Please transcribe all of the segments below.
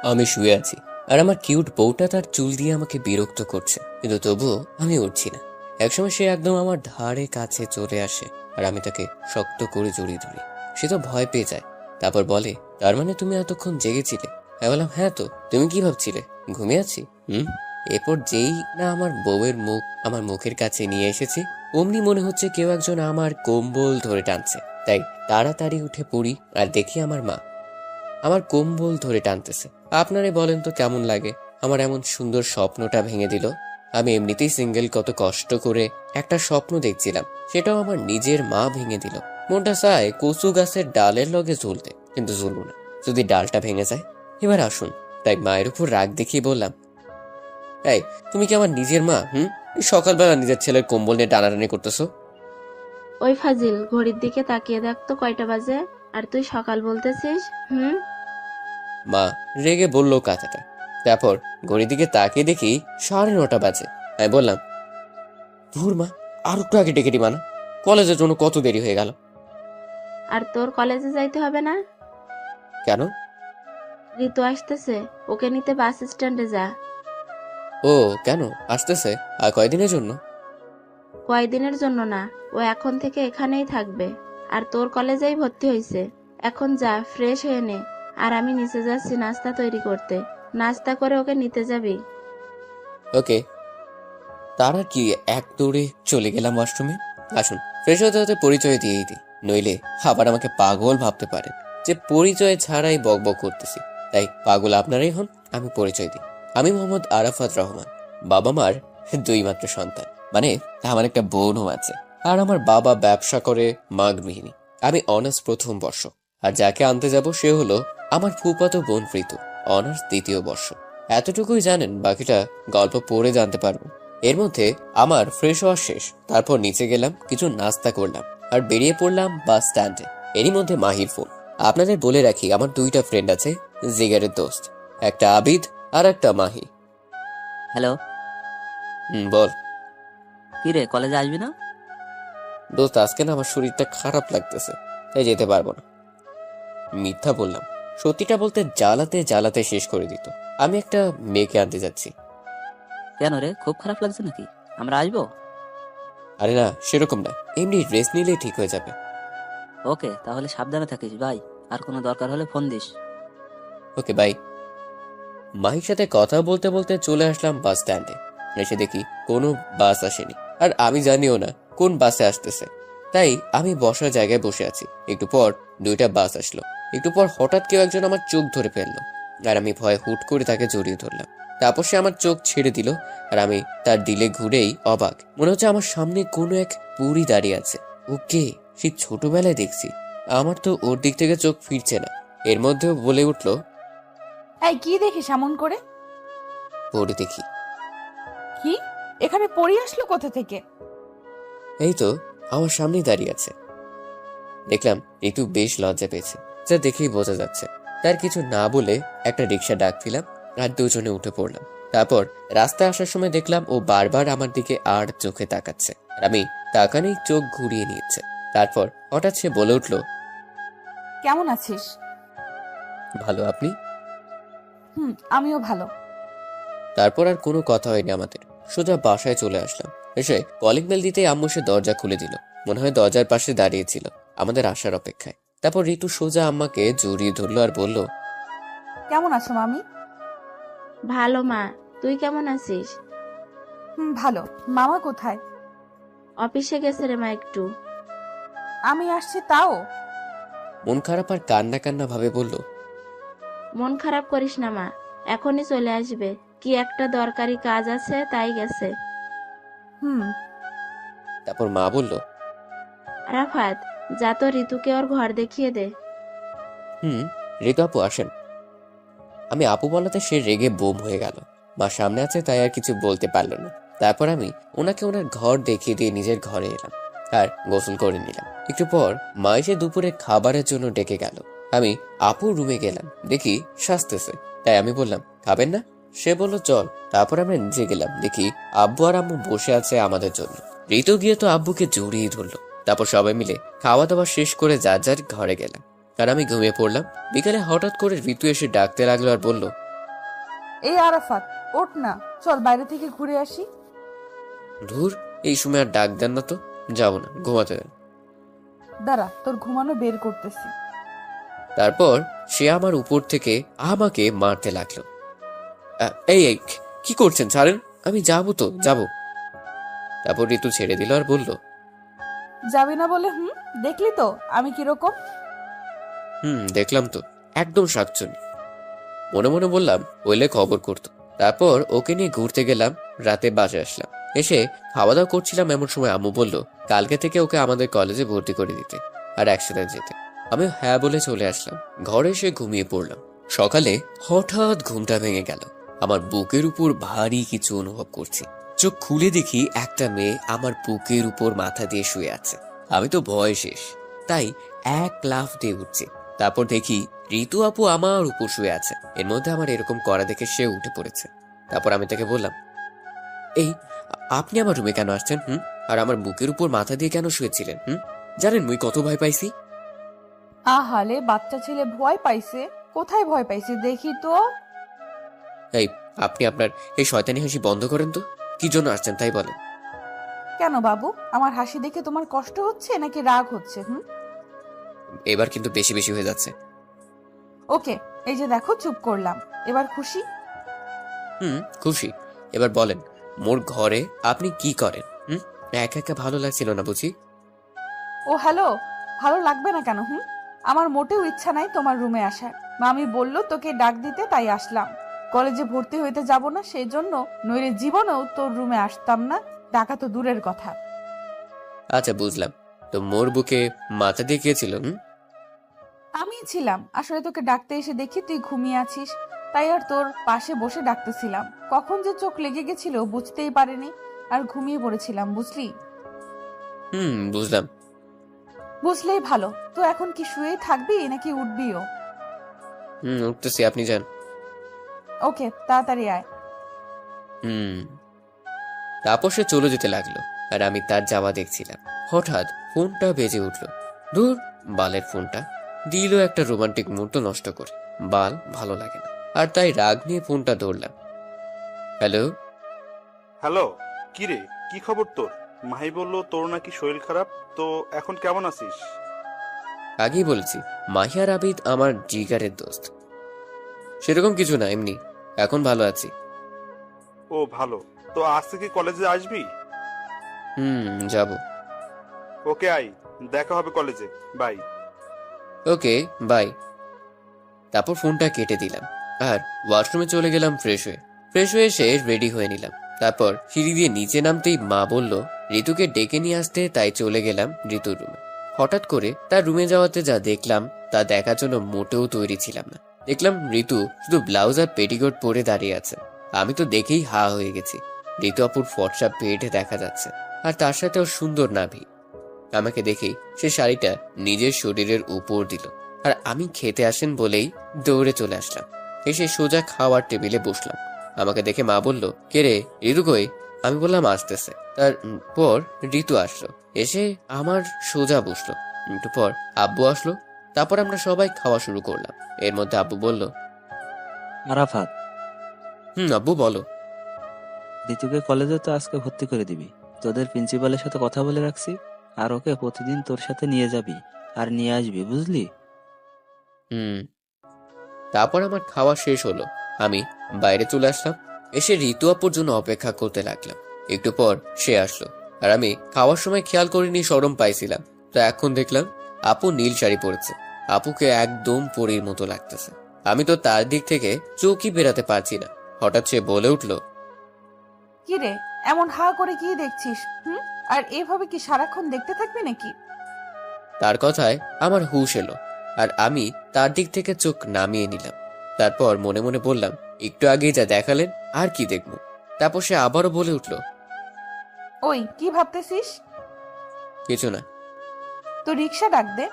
আমি শুয়ে আছি আর আমার কিউট বউটা তার চুল দিয়ে আমাকে বিরক্ত করছে, কিন্তু তবুও আমি উঠছি না। একসময় সে একদম আমার ধারে কাছে চলে আসে আর আমি তাকে শক্ত করে জড়িয়ে ধরি। সে তো ভয় পেয়ে যায়, তারপর বলে, তার মানে তুমি এতক্ষণ জেগেছিলে? আমি বললাম, হ্যাঁ। তো তুমি কি ভাবছিলে ঘুমিয়ে আছি? এরপর যেই না আমার বউয়ের মুখ আমার মুখের কাছে নিয়ে এসেছি, অমনি মনে হচ্ছে কেউ একজন আমার কম্বল ধরে টানছে। তাই তাড়াতাড়ি উঠে পড়ি আর দেখি আমার মা আমার কম্বল ধরে টানতেছে। আপনারে বলেন তো কেমন লাগে? আমার এমন সুন্দর স্বপ্নটা ভেঙে দিল। আমি এমনিতেই সিঙ্গেল, কত কষ্ট করে একটা স্বপ্ন দেখছিলাম, সেটাও আমার নিজের মা ভেঙে দিল। মনটা চায় কচু গাছের ডালের লগে ঝুলতে, কিন্তু ঝুলবো না, যদি ডালটা ভেঙে যায়। এবার আসুন। তাই মায়ের উপর রাগ দেখিয়ে বললাম, এই তুমি কি আমার নিজের মা? এই সকালবেলা নিজের ছেলের কম্বল নিয়ে টানাটানি করতেছো? ওই ফাজিল, ঘড়ির দিকে তাকিয়ে দেখ তো কয়টা বাজে, আর তুই সকাল বলতেছিস? মা রেগে বলল কথাটা। তারপর ঘড়ির দিকে তাকিয়ে দেখি 9:30 বাজে। আমি বললাম, ধুর মা, আর একটু আগে ডেকে দিবা না? কলেজের জন্য কত দেরি হয়ে গেল। আর তোর কলেজে যাইতে হবে না? কেন? ঋতু আসতেছে, ওকে নিতে বাস স্ট্যান্ডে যা। ও, কেন আসতেছে? আর কয়দিনের জন্য? কয়দিনের জন্য না, ও এখন থেকে এখানেই থাকবে। আর তোর কলেজেই ভর্তি হয়েছে। এখন যা, ফ্রেশ হয়ে নে। আর আমি নিচে যাচ্ছি নাস্তা তৈরি করতে। নাস্তা করে ওকে নিতে যাবি। ওকে। তারা কি এক দৌড়ে চলে গেলাম ওয়াশরুমে। আসুন, ফ্রেশ হতে হতে পরিচয় দিয়েই দিই, নইলে আবার আমাকে পাগল ভাবতে পারেন যে পরিচয় ছাড়াই বকবক করতেছি। তাই পাগল আপনারাই হন, আমি পরিচয় দিই। আমি মোহাম্মদ আরাফাত রহমান। বাবা মার 2 মাত্র সন্তান, মানে আমার একটা বোনও আছে। আর আমার বাবা ব্যবসা করে, মা গৃহিণী। আমি অনার্স প্রথম বর্ষ, আর যাকে আনতে যাব সে হলো আমার ফুফাতো বোন ঋতু, অনার্স 2য় বর্ষ। এতটুকুই জানেন, বাকিটা গল্প পড়ে জানতে পারবেন। এর মধ্যে আমার ফ্রেশ হওয়া শেষ। তারপর নিচে গেলাম, কিছু নাস্তা করলাম আর বেরিয়ে পড়লাম বাস স্ট্যান্ডে। এরই মধ্যে মাহির ফোন। আপনাদের বলে রাখি, আমার 2টা ফ্রেন্ড আছে, জিগারের দোস্ত, একটা আবিদ আর একটা মাহি। হ্যালো। বল। কি রে, কলেজে আসবি না? দোস্ত, আজকে না আমার শরীরটা খারাপ লাগতেছে, তাই যেতে পারবো না। মিথ্যা বললাম, সত্যিটা বলতে জ্বালাতে জ্বালাতে শেষ করে দিত। আমি একটা মেয়েকে আনতে যাচ্ছি। কেন রে, খুব খারাপ লাগছে নাকি? আমরা আসবো। আরে না, সেরকম না, এমনি রেস্ট নিলেই ঠিক হয়ে যাবে। ওকে, তাহলে সাবধানে থাকিস ভাই। আর কোনো দরকার হলে ফোন দিস। Okay, bye. মাহির সাথে কথা বলতে বলতে চলে আসলাম বাস স্ট্যান্ডে। এসে দেখি কোনো বাস আসেনি, আর আমি জানিও না কোন বাসে আসতেছে। তাই আমি বসার জায়গায় বসে আছি। একটু পর 2টা বাস আসলো। একটু পর হঠাৎ কেউ একজন আমার চোখ ধরে ফেললো, আর আমি ভয়ে হুট করে তাকে জড়িয়ে ধরলাম। তারপর সে আমার চোখ ছেড়ে দিল, আর আমি তার দিলে ঘুরেই অবাক। মনে হচ্ছে আমার সামনে কোনো এক পুরী দাঁড়িয়ে আছে। ওকে, সেই ছোটবেলায় দেখছি। আমার তো ওর দিক থেকে চোখ ফিরছে না। এর মধ্যেও বলে উঠলো, এই কি দেখিস এমন করে? পড়ে দেখি। কি? এখানে পড়ি আসলো কোথা থেকে? এই তো আমার সামনেই দাঁড়িয়ে আছে। দেখলাম ঋতু বেশ লজ্জা পেয়েছে, যা দেখেই বোঝা যাচ্ছে। তার কিছু না বলে একটা রিক্সা ডাক দিলাম আর দুজনে উঠে পড়লাম। তারপর রাস্তায় আসার সময় দেখলাম ও বারবার আমার দিকে আর চোখে তাকাচ্ছে, আর আমি তাকানেই চোখ ঘুরিয়ে নিচ্ছে। তারপর হঠাৎ সে বলে উঠলো, কেমন আছিস? ভালো, আপনি? আমিও ভালো। তারপর আর কোনো কথা হয়নি আমাদের। সোজা বাসায় চলে আসলাম। এসে কলিং বেল দিতেই আম্মু সে দরজা খুলে দিল। মনে হয় দরজার পাশে দাঁড়িয়েছিল আমাদের আসার অপেক্ষায়। তারপর ঋতু সোজা আম্মাকে জড়িয়ে ধরলো আর বলল, কেমন আছো মামি? ভালো মা, তুই কেমন আছিস? ভালো। মামা কোথায়? অফিসে গেছে রে মা একটু। আমি আসছি তাও? মন খারাপ আর কান্না কান্না ভাবে বলল, মন খারাপ করিস না মা, এখনই চলে আসবে। কি একটা দরকারি কাজ আছে, তাই গেছে। হুম। তারপর মা বলল, রাফাত, যা তো ঋতুকে ওর ঘর দেখিয়ে দে। ঋতু আপু আসেন। আমি আপু বলাতে সে রেগে বোম হয়ে গেল। মা সামনে আছে তাই আর কিছু বলতে পারলো না। তারপর আমি ওনাকে ওনার ঘর দেখিয়ে দিয়ে নিজের ঘরে এলাম আর গোসল করে নিলাম। একটু পর মা এসে দুপুরে খাবারের জন্য ডেকে গেল। আমি আপুর রুমে গেলাম, দেখি সাজতেছে। তাই আমি বললাম, খাবেন না? সে বলল চল। তারপর আমরা নিচে গেলাম, দেখি আব্বু আর আম্মু বসে আছে আমাদের জন্য। ঋতু গিয়ে তো আব্বুকে জড়িয়ে ধরলো। তারপর সবাই মিলে খাওয়া দাওয়া শেষ করে যার যার ঘরে গেলাম, আর আমি ঘুমিয়ে পড়লাম। বিকালে হঠাৎ করে ঋতু এসে ডাকতে লাগলো আর বলল, এই আরাফাত, ওঠ না, চল বাইরে থেকে ঘুরে আসি। ধুর, এই সময় আর ডাক দেন না তো, যাবো না, ঘুমাতে দেন। দাঁড়া, তোর ঘুমানো বের করতেছি। তারপর সে আমার উপর থেকে আমাকে মারতে লাগলো। এই এই, কি করছেন, ছাড়েন, আমি যাবো তো যাবো। তারপর ঋতু ছেড়ে দিল আর বলল, যাবি না বলে? দেখলি তো আমি কিরকম। দেখলাম তো, একদম শাকচুনি। মনে মনে বললাম হইলে খবর করতো। তারপর ওকে নিয়ে ঘুরতে গেলাম, রাতে বাসে আসলাম। এসে খাওয়া দাওয়া করছিলাম, এমন সময় আম্মু বলল কালকে থেকে ওকে আমাদের কলেজে ভর্তি করে দিতে আর একসাথে যেতে। আমি হ্যাঁ বলে চলে আসলাম। ঘরে এসে ঘুমিয়ে পড়লাম। সকালে হঠাৎ ঘুমটা ভেঙে গেল। আমার বুকের উপর ভারী কিছু অনুভব করছি। চোখ খুলে দেখি একটা মেয়ে আমার বুকের উপর মাথা দিয়ে শুয়ে আছে। আমি তো ভয় শেষ, তাই এক লাফ দিয়ে উঠছি। তারপর দেখি ঋতু আপু আমার উপর শুয়ে আছে। এর মধ্যে আমার এরকম করা দেখে সে উঠে পড়েছে। তারপর আমি তাকে বললাম, এই আপনি আমার রুমে কেন আসছেন? আর আমার বুকের উপর মাথা দিয়ে কেন শুয়েছিলেন? জানেন মুই কত ভয় পাইছি? আহালে, বাচ্চা ছেলে ভয় পাইছে? কোথায় ভয় পাইছে দেখি তো। এই আপনি আপনার এই শয়তানি হাসি বন্ধ করেন তো। কি জন্য আসছেন তাই বলেন। কেন বাবু, আমার হাসি দেখে তোমার কষ্ট হচ্ছে নাকি রাগ হচ্ছে? এবার কিন্তু বেশি বেশি হয়ে যাচ্ছে। ওকে, এই যে দেখো, চুপ করলাম। এবার খুশি? খুশি। এবার বলেন, মোর ঘরে আপনি কি করেন? একা একা ভালো লাগছিল না বুঝি? ও হ্যালো, ভালো লাগবে না কেন? আমার মোটেও ইচ্ছা নাই তোমার রুমে আসার। মামি বলল তোকে ডাক দিতে, তাই আসলাম। কলেজে ভর্তি হইতে যাব না সেই জন্য, নইলে জীবনেও তোর রুমে আসতাম না, ডাকা তো দূরের কথা। আচ্ছা বুঝলাম। তো মোর বুকে মাথা দিয়ে গিয়েছিল? আমি ছিলাম, আসলে তোকে ডাকতে এসে দেখি তুই ঘুমিয়ে আছিস, তাই আর তোর পাশে বসে ডাকতেছিলাম। কখন যে চোখ লেগে গেছিল বুঝতেই পারিনি, আর ঘুমিয়ে পড়েছিলাম, বুঝলি? বুঝলাম। বুঝলেই ভালো। তো এখন কি শুয়েই থাকবি নাকি উঠবিও? উঠতেছি, আপনি যান। ওকে, তাড়াতাড়ি আয়। তারপর সে চলে যেতে লাগলো আর আমি তার যাওয়া দেখছিলাম। হঠাৎ ফোনটা বেজে উঠলো। দূর, বালের ফোনটা দিল একটা রোমান্টিক মুহূর্ত নষ্ট করে। বাল ভালো লাগে না, আর তাই রাগ নিয়ে ফোনটা ধরলাম। হ্যালো। হ্যালো, কি রে, কি খবর তোর? মাহি বলল তোর নাকি শরীর খারাপ, তো এখন কেমন আছিস? আগেই বলেছি, মাহিয়ার আবিদ আমার জিগারের দোস্ত। সেরকম কিছু না, এমনি এখন ভালো আছি। ও ভালো, তো আজ থেকে কলেজে আসবি? যাব। ওকে, আই, দেখা হবে কলেজে, বাই। Okay, by. তারপর ফোনটা কেটে দিলাম আর ওয়াশরুমে চলে গেলাম ফ্রেশ হয়ে এসে রেডি হয়ে নিলাম। তারপর সিঁড়ি দিয়ে নিচে নামতেই মা বলল ঋতুকে ডেকে নিয়ে আসতে, তাই চলে গেলাম ঋতুর রুমে। হঠাৎ করে তার রুমে যাওয়াতে যা দেখলাম তা দেখার জন্য মোটেও তৈরি ছিলাম না। দেখলাম ঋতু শুধু ব্লাউজ আর পেটিকোট পরে দাঁড়িয়ে আছে। আমি তো দেখেই হা হয়ে গেছি। ঋতু আপুর ফর্সা পেট দেখা যাচ্ছে, আর তার সাথে ওর সুন্দর নাভি। আমাকে দেখেই সে শাড়িটা নিজের শরীরের উপর দিল, আর আমি খেতে আসেন বলেই দৌড়ে চলে আসলাম। এসে সোজা খাওয়ার টেবিলে বসলাম। আমাকে দেখে মা বলল, কে রে, ঋতু কই? আমি বললাম আসতেছে। তারপর ঋতু আসলো, এসে আমার সোজা বসলো। একটু পর আব্বু আসলো। তারপর আমরা সবাই খাওয়া শুরু করলাম। এর মধ্যে আব্বু বলল, আরাফাত, আব্বু বলো। ঋতুকে কলেজে তো আজকে ভর্তি করে দিবি। তোদের প্রিন্সিপালের সাথে কথা বলে রাখছি, আর ওকে প্রতিদিন তোর সাথে নিয়ে যাবি আর নিয়ে আসবি, বুঝলি? তারপর আমার খাওয়া শেষ হলো। আমি বাইরে চলে আসলাম। এসে ঋতু আপুর জন্য অপেক্ষা করতে লাগলাম। একটু পর সে আসলো, আর আমি খাওয়ার সময় খেয়াল করিনি, শরম পাইছিলাম। তো এখন দেখলাম আপু নীল শাড়ি পরেছে। আপুকে একদম পরীর মতো লাগতেছে। আমি তো তার দিক থেকে চোখই বেরাতে পারছি না। হঠাৎ সে বলে উঠলো, কি রে, এমন হা করে কি দেখছিস? আর এভাবে কি সারাক্ষণ দেখতে থাকবি নাকি? তার কথায় আমার হুঁশ এলো, আর আমি তার দিক থেকে চোখ নামিয়ে নিলাম। তারপর মনে মনে বললাম, একটু আগেই যা দেখালেন আর কি দেখবো। তারপর সে আবারও বলে উঠলো, ওই কি ভাবতেছিস? কিছু না। তো রিক্সা ডাক দে।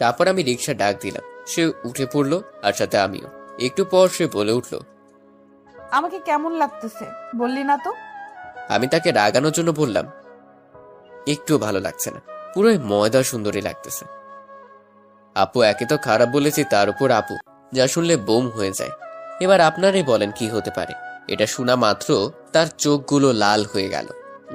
তারপর আমি রিক্সা ডাক দিলাম। সে উঠে পড়লো, আর সাথে আমিও। একটু পর সে বলে উঠলো, আমাকে কেমন লাগতেছে বললি না তো? আমি তাকে রাগানোর জন্য বললাম, একটু ভালো লাগছে না, পুরোই ময়দা সুন্দরী লাগতেছে। আপু একে তো খারাপ বলেছি, তার উপর আপু যা শুনলে বোম হয়ে যায়। এবার আপনারাই বলেন কি হতে পারে। এটা শোনা মাত্র তার চোখগুলো লাল হয়ে গেল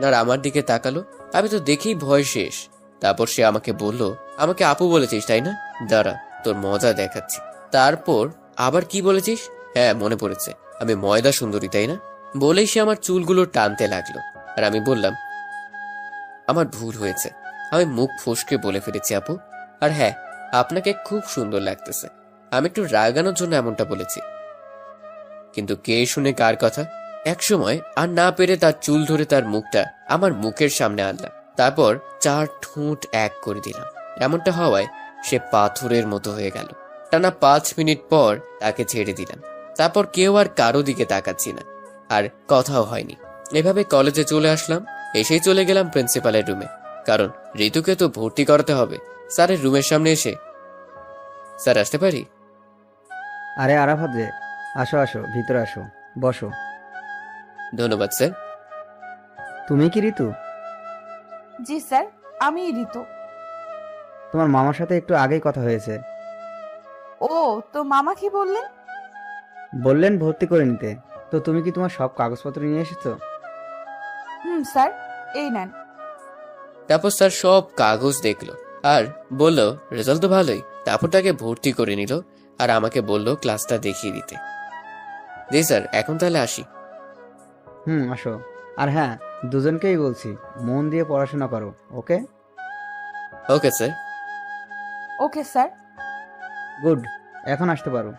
আর আমার দিকে তাকালো। আমি তো দেখেই ভয় শেষ। তারপর সে আমাকে বলল, আমাকে আপু বলেছিস তাই না? দাঁড়া, তোর মজা দেখাচ্ছি। তারপর আবার কি বলেছিস? হ্যাঁ, মনে পড়েছে, আমি ময়দা সুন্দরী তাই না? বলেই সে আমার চুলগুলো টানতে লাগলো। আর আমি বললাম, আমার ভুল হয়েছে, আমি মুখ ফসকে বলে ফেলেছি আপু। আর হ্যাঁ, আপনাকে খুব সুন্দর লাগতেছে। আমি একটু রাগানোর জন্য এমনটা বলেছি। কিন্তু কে শুনে কার কথা? একসময় আর না পেরে তার চুল ধরে তার মুখটা আমার মুখের সামনে আনলাম। তারপর 4 ঠোঁট এক করে দিলাম। এমনটা হওয়ায় সে পাথরের মতো হয়ে গেল। টানা 5 মিনিট পর তাকে ছেড়ে দিলাম। তারপর কেউ আর কারো দিকে তাকাচ্ছি না, আর কথাও হয়নি। এভাবে কলেজে চলে আসলাম। এসেই চলে গেলাম প্রিন্সিপালের রুমে, কারণ ঋতুকে তো ভর্তি করাতে হবে। স্যারের রুমের সামনে এসে, স্যার আসতে পারি? আরে আরাফাত রে, আসো আসো, ভিতরে আসো, বসো। ধন্যবাদ স্যার। তুমি কি ঋতু? জি স্যার, আমি ঋতু। তোমার মামার সাথে একটু আগেই কথা হয়েছে। ও, তো মামা কি বললেন? বললেন ভর্তি করে নিতে। তো তুমি কি তোমার সব কাগজপত্র নিয়ে এসেছো? স্যার, এই নেন। তারপর স্যার সব কাগজ দেখলো আর বলল, রেজাল্ট তো ভালোই। তারপর তাকে ভর্তি করে নিল আর আমাকে বলল ক্লাসটা দেখিয়ে দিতে। জি স্যার, এখন তাহলে আসি। আসো। আর হ্যাঁ, দুজনকেই বলছি, মন দিয়ে পড়াশোনা করো, okay? Okay sir. Okay sir. Good, এখন আসতে পারো।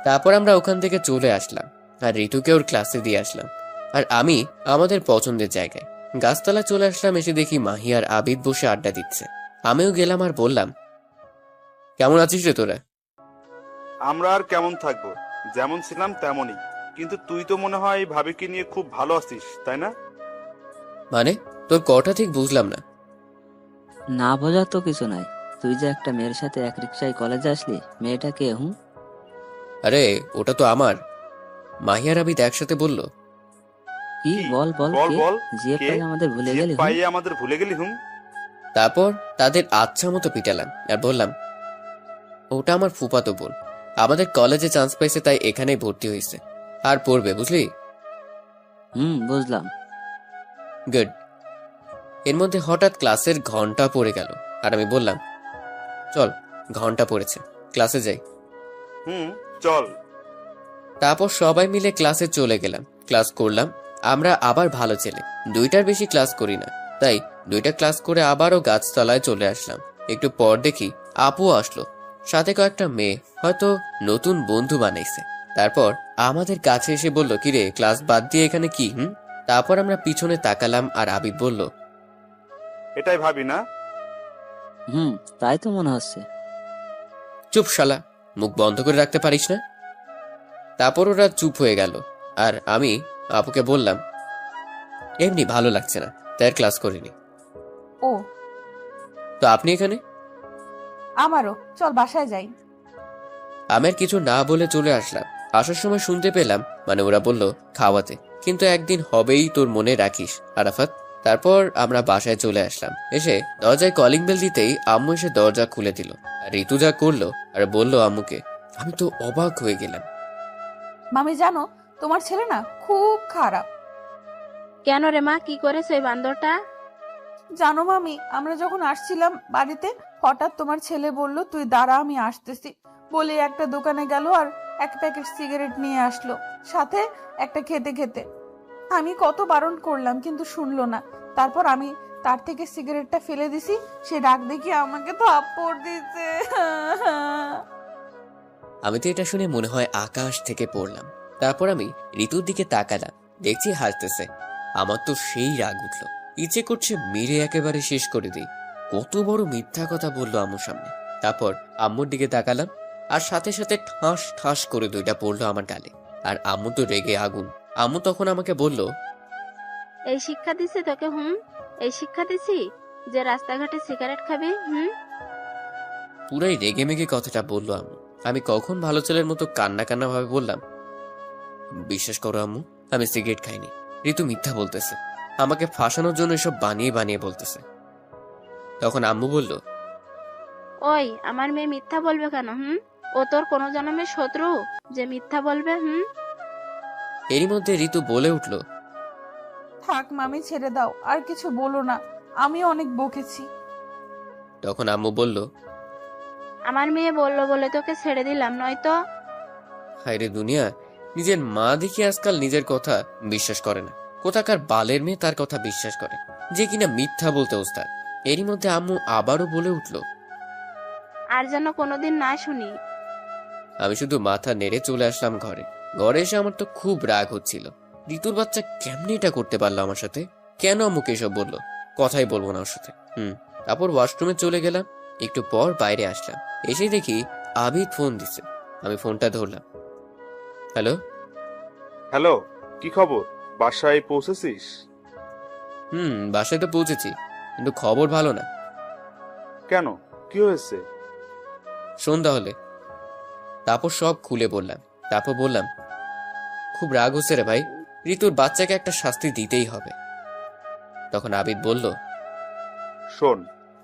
তারপর আমরা ওখান থেকে চলে আসলাম আর ঋতুকে ওর ক্লাসে দিয়ে আসলাম। আর আমি আমাদের পছন্দের জায়গায় গাছতলা চলে আসলাম। এসে দেখি মাহি আর আবিদ বসে আড্ডা দিচ্ছে। আমিও গেলাম আর বললাম, কেমন আছিস রে তোরা? আমরা আর কেমন থাকবো, যেমন ছিলাম তেমনই। কিন্তু তুই তো মনে হয় ভাবিকে নিয়ে খুব ভালো আছিস, তাই না? মানে, তোর কটা ঠিক বুঝলাম না। না বোঝার তো কিছু নাই। তুই যে একটা মেয়ের সাথে এক রিক্সায় কলেজে আসলি, মেয়েটা কে? আরে ওটা তো আমার। মাহি আর আবিদ একসাথে বলল। কি? বল বল, বল কে? বল, জিএফ কে? পাই আমাদের ভুলে যে গেলি? পাইয়ে আমাদের ভুলে গেলি হুম? তারপর তাদের আচ্ছা মতো পিটালাম আর বললাম, ওটা আমার ফুফাতো বোন। আমাদের কলেজে চান্স পাইছে তাই এখানেই ভর্তি হয়েছে, আর পড়বে, বুঝলি? বুঝলাম। গুড। এর মধ্যে হঠাৎ ক্লাসের ঘন্টা পড়ে গেল আর আমি বললাম, চল, ঘন্টা পড়েছে, ক্লাসে যাই। চল। তারপর সবাই মিলে ক্লাসে চলে গেলাম। ক্লাস করলাম। আমরা আবার ভালো ছেলে, 2টার বেশি ক্লাস করি না, তাই 2টা ক্লাস করে আবারও গাছতলায় চলে আসলাম। একটু পর দেখি আপু আসলো, সাথে কয়েকটা মেয়ে, হয়তো নতুন বন্ধু বানাইছে। তারপর আমাদের কাছে এসে বলল, কিরে ক্লাস বাদ দিয়ে এখানে কি? তারপর আমরা পিছনে তাকালাম আর আবিদ বলল, এটাই ভাবি না? তাই তো মনে হচ্ছে। চুপ শালা, মুখ বন্ধ করে রাখতে পারিস না? তারপর ওরা চুপ হয়ে গেল আর আমি আপুকে বললাম, এমনি ভালো লাগছে না, তাই আর ক্লাস করিনি। ও, তো আপনি এখানে? আমারও। চল বাসায় যাই। আমি আর কিছু না বলে চলে আসলাম। আসার সময় শুনতে পেলাম, মানে ওরা বলল খাওয়াতে, কিন্তু একদিন হবেই, তোর মনে রাখিস আরাফাত। তারপর আমরা বাসায় চলে আসলাম। এসে দরজায় কলিং বেল দিতেই আম্মু এসে দরজা খুলে দিল আর ঋতু যা করলো আর বলল আম্মুকে, আমি তো অবাক হয়ে গেলাম। মামি জানো, তোমার ছেলে না খুব খারাপ। কেন রে মা, কি করেছে ওই বান্দরটা? জানো মামি, আমরা যখন আসছিলাম বাড়িতে, হঠাৎ তোমার ছেলে বলল, তুই দাঁড়া আমি আসতেছি বলে একটা দোকানে গেল আর এক প্যাকেট সিগারেট নিয়ে আসলো, সাথে একটা খেতে খেতে। আমি কত বারণ করলাম কিন্তু শুনলো না। তারপর আমি তার থেকে সিগারেটটা ফেলে দিছি, সে ডাক দেখি আমাকে থাপ্পড় দিছে। আমি তো এটা শুনে মনে হয় আকাশ থেকে পড়লাম। তারপর আমি ঋতুর দিকে তাকালাম, দেখছি হাসতেছে। আমার তো সেই রাগ উঠল, ইচ্ছে করছে মেরে একেবারে শেষ করে দিই। কত বড় মিথ্যা কথা বললো আম্মুর সামনে। তারপর আম্মুর দিকে তাকালাম আর সাথে সাথে ঠাস ঠাস করে 2টা পড়লো আমার গালে। আর আম্মু তো রেগে আগুন। আম্মু তখন আমাকে বলল, এই শিক্ষা দিছি তোকে? এই শিক্ষা দিছি যে রাস্তাঘাটে সিগারেট খাবি? পুরাই রেগে মেগে কথাটা বললো আম্মু। আমি কখন ভালো ছেলের মতো কান্না কান্না ভাবে বললাম, বিশ্বাস করো আম্মু, আমি সিগারেট খাইনি। ঋতু মিথ্যা বলতেছে, আমাকে ফাঁসানোর জন্য এসব বানিয়ে বানিয়ে বলতেছে। তখন আম্মু বলল, ওই, আমার মেয়ে মিথ্যা বলবে কেন? ও তোর কোনো জন্মের শত্রু যে মিথ্যা বলবে? এরই মধ্যে ঋতু বলে উঠল, থাক মামি, ছেড়ে দাও, আর কিছু বলো না, আমি অনেক বকেছি। তখন আম্মু বলল, আমার মেয়ে বললো বলে তোকে ছেড়ে দিলাম, নয়তো। হায়রে দুনিয়া, নিজের মা দেখি আজকাল নিজের কথা বিশ্বাস করে না। কোথাকার বালের মেয়ে তার কথা বিশ্বাস করে, যে কিনা মিথ্যা বলতে ওস্তাদ। এরই মধ্যে আম্মু আবারও বলে উঠল। আর যেন কোনোদিন না শুনি। আমি শুধু মাথা নেড়ে চলে আসলাম ঘরে। ঘরে এসে আমার তো খুব রাগ হচ্ছিল। ঋতুর বাচ্চা কেমনি এটা করতে পারলো আমার সাথে? কেন আম্মুকে এসব বললো? কথাই বলবো না ওর সাথে। তারপর ওয়াশরুমে চলে গেলাম। একটু পর বাইরে আসলাম। এসে দেখি আবিদ ফোন দিছে। আমি ফোনটা ধরলাম। হ্যালো। হ্যালো, কি খবর? বাসায় পৌঁছেছিস? বাসায় তো পৌঁছেছি, কিন্তু খবর ভালো না। কেন, কি হয়েছে? শোন তাহলে। তারপর সব খুলে বললাম। তারপর বললাম, খুব রাগ হচ্ছে রে ভাই, ঋতুর বাচ্চাকে একটা শাস্তি দিতেই হবে। তখন আবিদ বলল, শোন,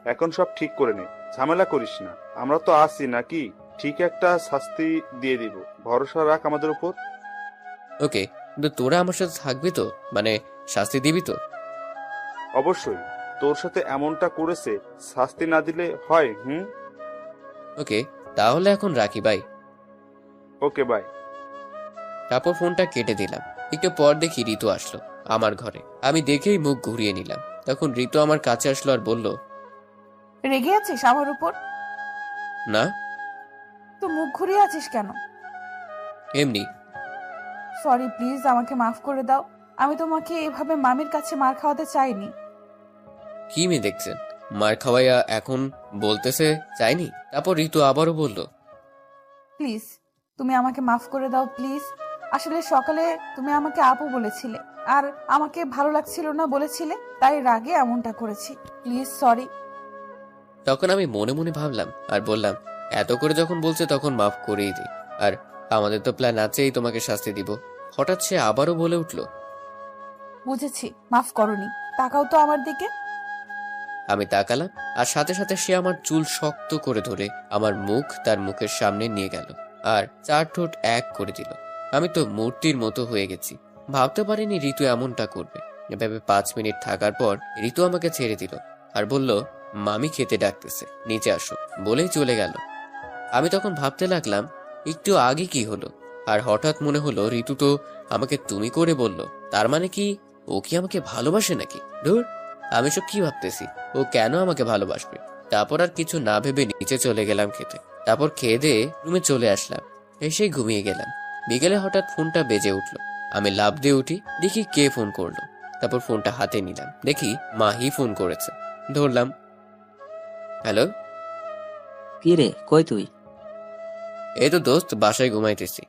এখন সব ঠিক করে নে, ঝামেলা করিস না, আমরা তো আছি নাকি, ঠিক একটা শাস্তি দিয়ে দিব, ভরসা রাখ আমাদের উপর। ওকে, কিন্তু তোরা আমার সাথে থাকবি তো? মানে শাস্তি দিবি তো? অবশ্যই, তোর সাথে এমনটা করেছে, শাস্তি না দিলে হয়? ওকে, তাহলে এখন রাখি ভাই। Okay bye. তারপর ফোনটা কেটে দিলাম। একটু পর দেখি ঋতু আসলো আমার ঘরে। আমি দেখেই মুখ ঘুরিয়ে নিলাম। তখন ঋতু আমার কাছে আসলো আর বলল, রেগে আছিস আমার উপর? না, তো মুখ ঘুরিয়ে আছিস কেন? এমনি। সরি, প্লিজ আমাকে মাফ করে দাও। আমি তোমাকে এভাবে মামির কাছে মার খাওয়াতে চাইনি। কি মেয়ে দেখছেন, মার খাওয়াইয়া এখন বলতেছে চাইনি? তারপর ঋতু আবারও বলল, প্লিজ তুমি আমাকে মাফ করে দাও, প্লিজ। আসলে সকালে তুমি আমাকে আপু বলেছিলে, আর আমাকে ভালো লাগছিল না বলেছিলে, তাই রাগে এমনটা করেছি। Please, sorry. তখন আমি মনে মনে ভাবলাম আর বললাম, এত করে যখন বলছে তখন মাফ করেই দিই। আর আমাদের তো প্ল্যান আছেই তোমাকে শাস্তি দিব। হঠাৎ সে আবারও বলে উঠল, বুঝেছি, মাফ করনি। তাকাও তো আমার দিকে। আমি তাকালাম, আর সাথে সাথে সে আমার চুল শক্ত করে ধরে আমার মুখ তার মুখের সামনে নিয়ে গেল আর 4 ঠোঁট এক করে দিল। আমি তো মূর্তির মতো হয়ে গেছি। ভাবতে পারিনি ঋতু এমনটা করবে। এভাবে 5 মিনিট থাকার পর ঋতু আমাকে ছেড়ে দিল আর বলল, মামি খেতে ডাকতেছে, নিচে আসো, বলেই চলে গেল। আমি তখন ভাবতে লাগলাম, একটু আগে কি হলো? আর হঠাৎ মনে হলো ঋতু তো আমাকে তুমি করে বলল, তার মানে কি ও কি আমাকে ভালোবাসে নাকি? ধুর, আমি সব কি ভাবতেছি? ও কেন আমাকে ভালোবাসবে? তারপর আর কিছু না ভেবে নিচে চলে গেলাম খেতে। তারপর খেয়ে দিয়ে রুমে চলে আসলাম। এসেই ঘুমিয়ে গেলাম। বিকেলে হঠাৎ ফোনটা বেজে উঠলো। আমি লাফ দিয়ে উঠি, দেখি কে ফোন করলো। তারপর ফোনটা হাতে নিলাম, দেখি মাহি ফোন করেছে। ধরলাম। হ্যালো। কি রে, কই তুই? এই তো দোস্ত, বাসায় ঘুমাইতেছি।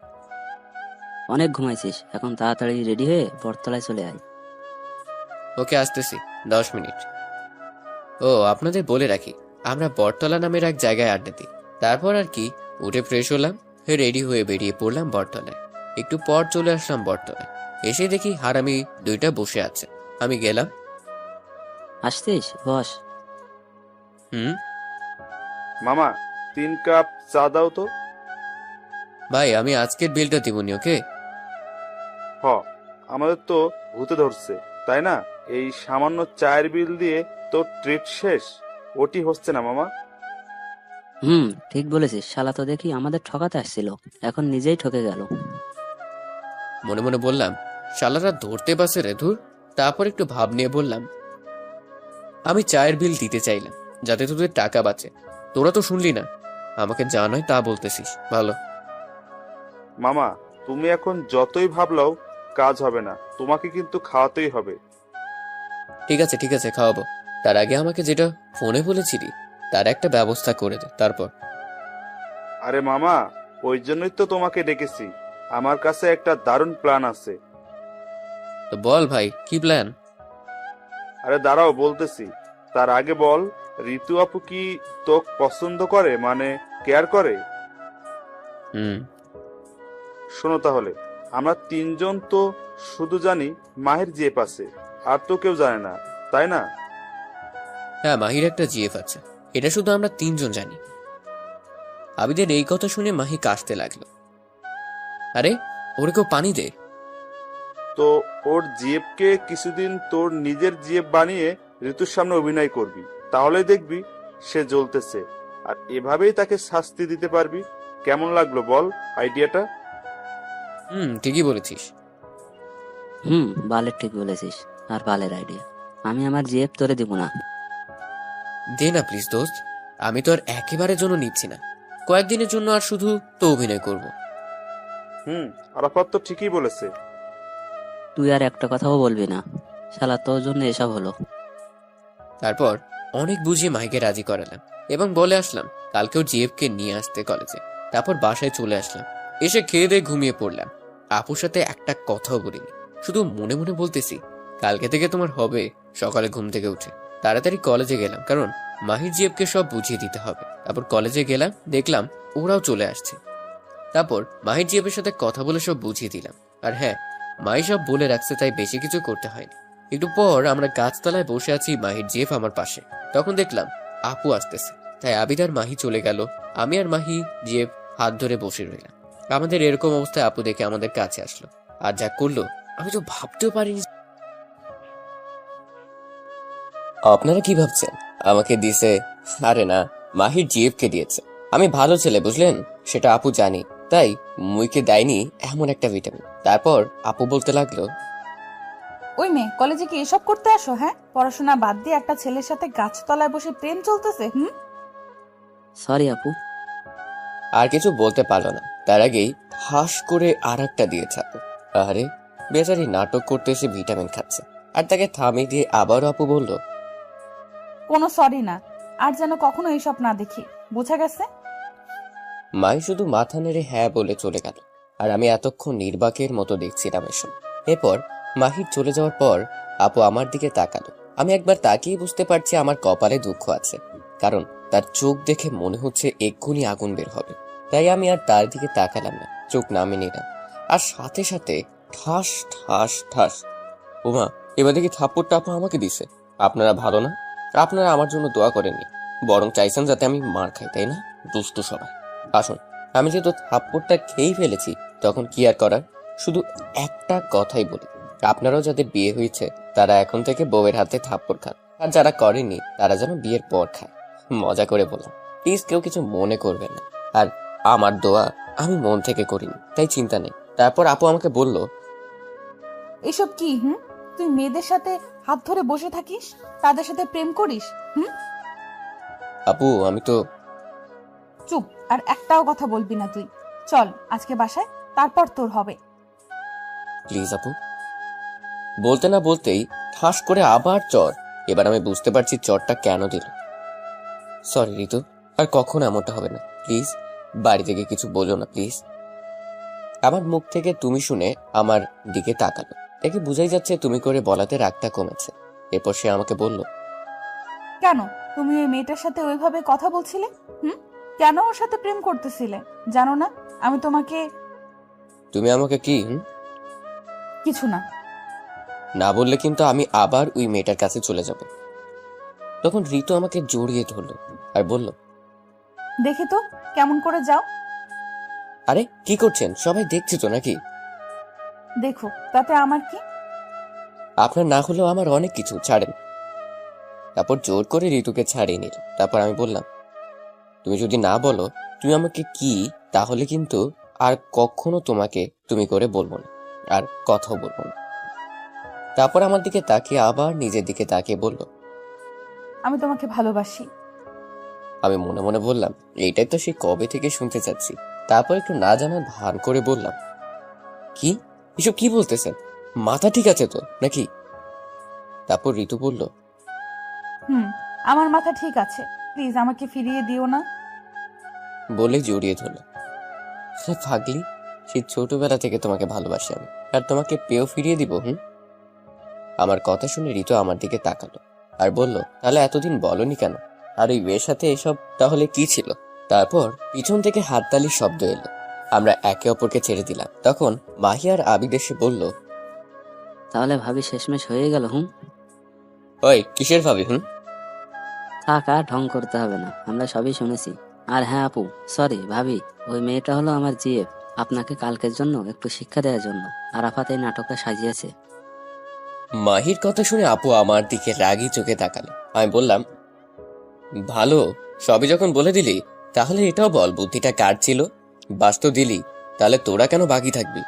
অনেক ঘুমাইছিস, এখন তাড়াতাড়ি রেডি হয়ে বটতলায় চলে আয়। ওকে, আসতেছি, 10 মিনিট। ও, আপনাদের বলে রাখি, আমরা বটতলা নামের এক জায়গায় আড্ডা দিই। তারপর আর কি, উঠে ফ্রেশ হলাম, রেডি হয়ে বেরিয়ে পড়লাম বটতলায়। একটু পর চলে আসলাম বটতলায়। এসে দেখি হারামি 2টা বসে আছে। আমি গেলাম। আসছিস, বস। মামা, 3 কাপ চা দাও তো। ভাই, আমি আজকের বিলটা দিবনি, ওকে? হ, আমাদের তো ভূতে ধরছে, তাই না? এই সামান্য চায়ের বিল দিয়ে তো ট্রিট শেষ। ওটি হচ্ছে না মামা। ঠিক বলেছিস, শালা তো দেখি আমাদের ঠকাতে আসছিল, এখন নিজেই ঠকে গেল। মনে মনে বললাম, শালারা ধরতে পারছে রে, ধুর। তারপর একটু ভাব নিয়ে বললাম, আমি চায়ের বিল দিতে চাইলাম যাতে তোদের টাকা বাঁচে। তোরা তো শুনলি না, আমাকে যা নয় তা বলতেছিস। ভালো। মামা, তুমি এখন যতই ভাবলাও কাজ হবে না, তোমাকে কিন্তু খাওয়াতেই হবে। ঠিক আছে, ঠিক আছে, খাওয়াবো। তার আগে আমাকে যেটা ফোনে বলেছিলি তার একটা ব্যবস্থা করে দে। তারপর আরে মামা, ওই জন্যই তো তোমাকে ডেকেছি। আমার কাছে একটা দারুণ প্ল্যান আছে। তো বল ভাই, কি প্ল্যান? আরে দাঁড়াও, বলতেছি। তার আগে বল, ঋতু আপু কি তোকে পছন্দ করে, মানে কেয়ার করে? শোনো তাহলে, আমরা 3 জন তো শুধু জানি মাহির জিএফ আছে, আর তো কেউ জানে না, তাই না? হ্যাঁ, মাহির একটা জিএফ আছে, এটা শুধু আমরা 3 জন জানি। আবিদের এই কথা শুনে মাহি কাশতে লাগলো। আরে ওরে কেউ পানি দে। তো ওর জিএফকে কিছুদিন তোর নিজের জিএফ বানিয়ে ঋতুর সামনে অভিনয় করবি, তাহলে দেখবি সে জ্বলতেছে, আর এভাবেই তাকে শাস্তি দিতে পারবি। কেমন লাগলো বল আইডিয়াটা? ঠিকই বলেছিস। বালের ঠিক বলেছিস, আর বালের আইডিয়া। আমি আমার জিএফ তোরে দিব না। দে না প্লিজ দোস্ত, আমি তো আর একেবারে জন্য নিচ্ছি না, কয়েকদিনের জন্য আর শুধু তো অভিনয় করব। আরাফাত তো ঠিকই বলেছে। তুই আর একটা কথাও বলবি না, শালা তোর জন্য এসব হলো। তারপর অনেক বুঝিয়ে মাহিকে রাজি করালাম এবং বলে আসলাম কালকেও জিএফকে নিয়ে আসতে কলেজে। তারপর বাসায় চলে আসলাম, এসে খেয়ে দিয়ে ঘুমিয়ে পড়লাম। আপুর সাথে একটা কথাও বলিনি, শুধু মনে মনে বলতেছি কালকে থেকে তোমার হবে। সকালে ঘুম থেকে উঠে তাড়াতাড়ি কলেজে গেলাম, কারণ মাহির জিএফকে সব বুঝিয়ে দিতে হবে। তারপর কলেজে গেলাম, দেখলাম ওরাও চলে আসছে। তারপর মাহির জিএফের সাথে কথা বলে সব বুঝিয়ে দিলাম। আর হ্যাঁ, মাহি সব বলে রাখছে, তাই বেশি কিছু করতে হয়নি। একটু পর আমরা গাছতলায় বসে আছি, মাহির জিএফ আমার পাশে। তখন দেখলাম আপু আসতেছে, তাই আবিদ আর মাহি চলে গেল। আমি আর মাহি জিএফ হাত ধরে বসে রইলাম। আমাদের এরকম অবস্থায় আপু দেখে আমাদের কাছে আসলো, আর যা করলো আমি তো ভাবতেও পারিনি। আপনারা কি ভাবছেন আমাকে দিছে? আরে না, মাহির জিএফকে দিয়েছে। আমি ভালো ছেলে বুঝলেন, সেটা আপু জানি, তাই মুইকে দেয়নি এমন একটা ভিটামিন। তারপর আপু বলতে লাগলো, ওই মেয়ে, কলেজে কি এসব করতে আসো? হ্যাঁ, পড়াশোনা বাদ দিয়ে একটা ছেলের সাথে গাছতলায় বসে প্রেম চলতেছে। সরি আপু। আর কিছু বলতে পারলো না, তার আগেই হাস করে আর একটা দিয়েছে আপু। আরে বেচারি নাটক করতে এসে ভিটামিন খাচ্ছে, আর তাকে থামিয়ে দিয়ে আবারও আপু বলল, কোনো সরি না, আর যেন কখনো এইসব না দেখি, বোঝা গেছে? মাই শুধু মাথা নেড়ে হ্যাঁ বলে চলে গেল, আর আমি এতক্ষণ নির্বাকের মতো দেখছিলাম এসব। এরপর মাহির চলে যাওয়ার পর আপু আমার দিকে তাকালো। আমি একবার তাকিয়ে বুঝতে পারছি আমার কপালে দুঃখ আছে, কারণ তার চোখ দেখে মনে হচ্ছে এক্ষুনি আগুন বের হবে। তাই আমি আর তার দিকে তাকালাম না, চোখ নামিয়ে নিলাম। আর সাথে সাথে ঠাস ঠাস ঠাস, ওমা, এবার দেখি থাপ্পড়টা আপু আমাকে দিছে। আপনারা ভালো না, আপনারা আমার জন্য দোয়া করেননি, বরং চাইছেন যাতে আমি মার খাই, তাই না? দুষ্ট সবাই। আসুন, আমি যেহেতু থাপ্পড়টা খেয়েই ফেলেছি, তখন কি আর করার। শুধু একটা কথাই বলি, আপনারাও যাদের বিয়ে হয়েছে তারা এখন থেকে বউয়ের হাতে থাপ্পড় খান, আর যারা করেনি তারা যেন বিয়ের পর খায়। মজা করে বললাম, প্লিজ কেউ কিছু মনে করবেন না। আর আমার দোয়া আমি মন থেকে করিনি, তাই চিন্তা নেই। তারপর আপু আমাকে বলল, এসব কি? তুই মেয়েদের সাথে হাত ধরে বসে থাকিস, তাদের সাথে প্রেম করিস? আপু আমি তো। চুপ, আর একটাও কথা বলবি না তুই। চল আজকে বাসায়, তারপর তোর হবে। প্লিজ আপু। বলতে না বলতেই ঠাস করে আবার চর। এবার আমি বুঝতে পারছি চরটা কেন দিল। সরি ঋতু, আর কখনো এমনটা হবে না, প্লিজ। বাড়ি থেকে কিছু বলো না প্লিজ। আমার মুখ থেকে তুমি শুনে আমার দিকে তাকালো, দেখে বুঝাই যাচ্ছে তুমি করে বলাতে রাগটা কমেছে। এরপর সে আমাকে বলল, কেন তুমি ওই মেয়েটার সাথে ওইভাবে কথা বলছিলে? কেন ওর সাথে প্রেম করতেছিলে? জানো না আমি তোমাকে? তুমি আমাকে কি? কিছু না। না বললে কিন্তু আমি আবার ওই মেয়েটার কাছে চলে যাব। তখন ঋতু আমাকে জড়িয়ে ধরলো আর বলল, দেখি তো কেমন করে যাও। আরে কি করছেন, সবাই দেখছে তো নাকি? দেখো, তাতে আমার কি? আপনার না হলেও আমার অনেক কিছু, ছাড়েন। তারপর জোর করে ঋতুকে ছাড়িয়ে নিল। তারপর আমি বললাম, তুমি যদি না বলো তুমি আমাকে কি, তাহলে কিন্তু আর কখনো তোমাকে তুমি করে বলবো না, আর কথাও বলবো না। তারপর আমার দিকে তাকিয়ে আবার নিজের দিকে তাকিয়ে বলল, আমি তোমাকে ভালোবাসি। আমি মনে মনে বললাম, এইটাই তো সে কবে থেকে শুনতে চাচ্ছি। তারপর একটু না জানার ভান করে বললাম, কি এসব কি বলতেছেন? মাথা ঠিক আছে তো নাকি? তারপর ঋতু বলল, আমার মাথা ঠিক আছে, প্লিজ আমাকে ফিরিয়ে দিও না। বলে জড়িয়ে ধরল। পাগলি, সেই ছোটবেলা থেকে তোমাকে ভালোবাসি আমি, আর তোমাকে পেয়েও ফিরিয়ে দিব। আমার কথা শুনে ঋতু আমার দিকে তাকালো আর বলল, তাহলে এতদিন বলনি কেন? আর ওই মেয়ের সাথে এসব তাহলে কি ছিল? তারপর পিছন থেকে হাততালির শব্দ এলো। আমরা একে অপরকে ছেড়ে দিলাম। তখন মাহি আর আবিদ এসে বলল, তাহলে ভাবি শেষমেশ হয়ে গেল? ওই কিসের ভাবি? থাক, আর ঢং করতে হবে না, আমরা সবই শুনেছি। আর হ্যাঁ আপু, সরি ভাবি, ওই মেয়েটা হলো আমার জিএফ। আপনাকে কালকের জন্য একটু শিক্ষা দেওয়ার জন্য আরাফাত এই নাটকটা সাজিয়েছে। মাহির কথা শুনে আপু আমার দিকে রাগী চোখে তাকালো। আমি বললাম, ভালো, সবই যখন বলে দিলি তাহলে এটাও বল বুদ্ধিটা কার ছিল। বাস তো দিলি, তাহলে তোরা কেন বাকি থাকবি?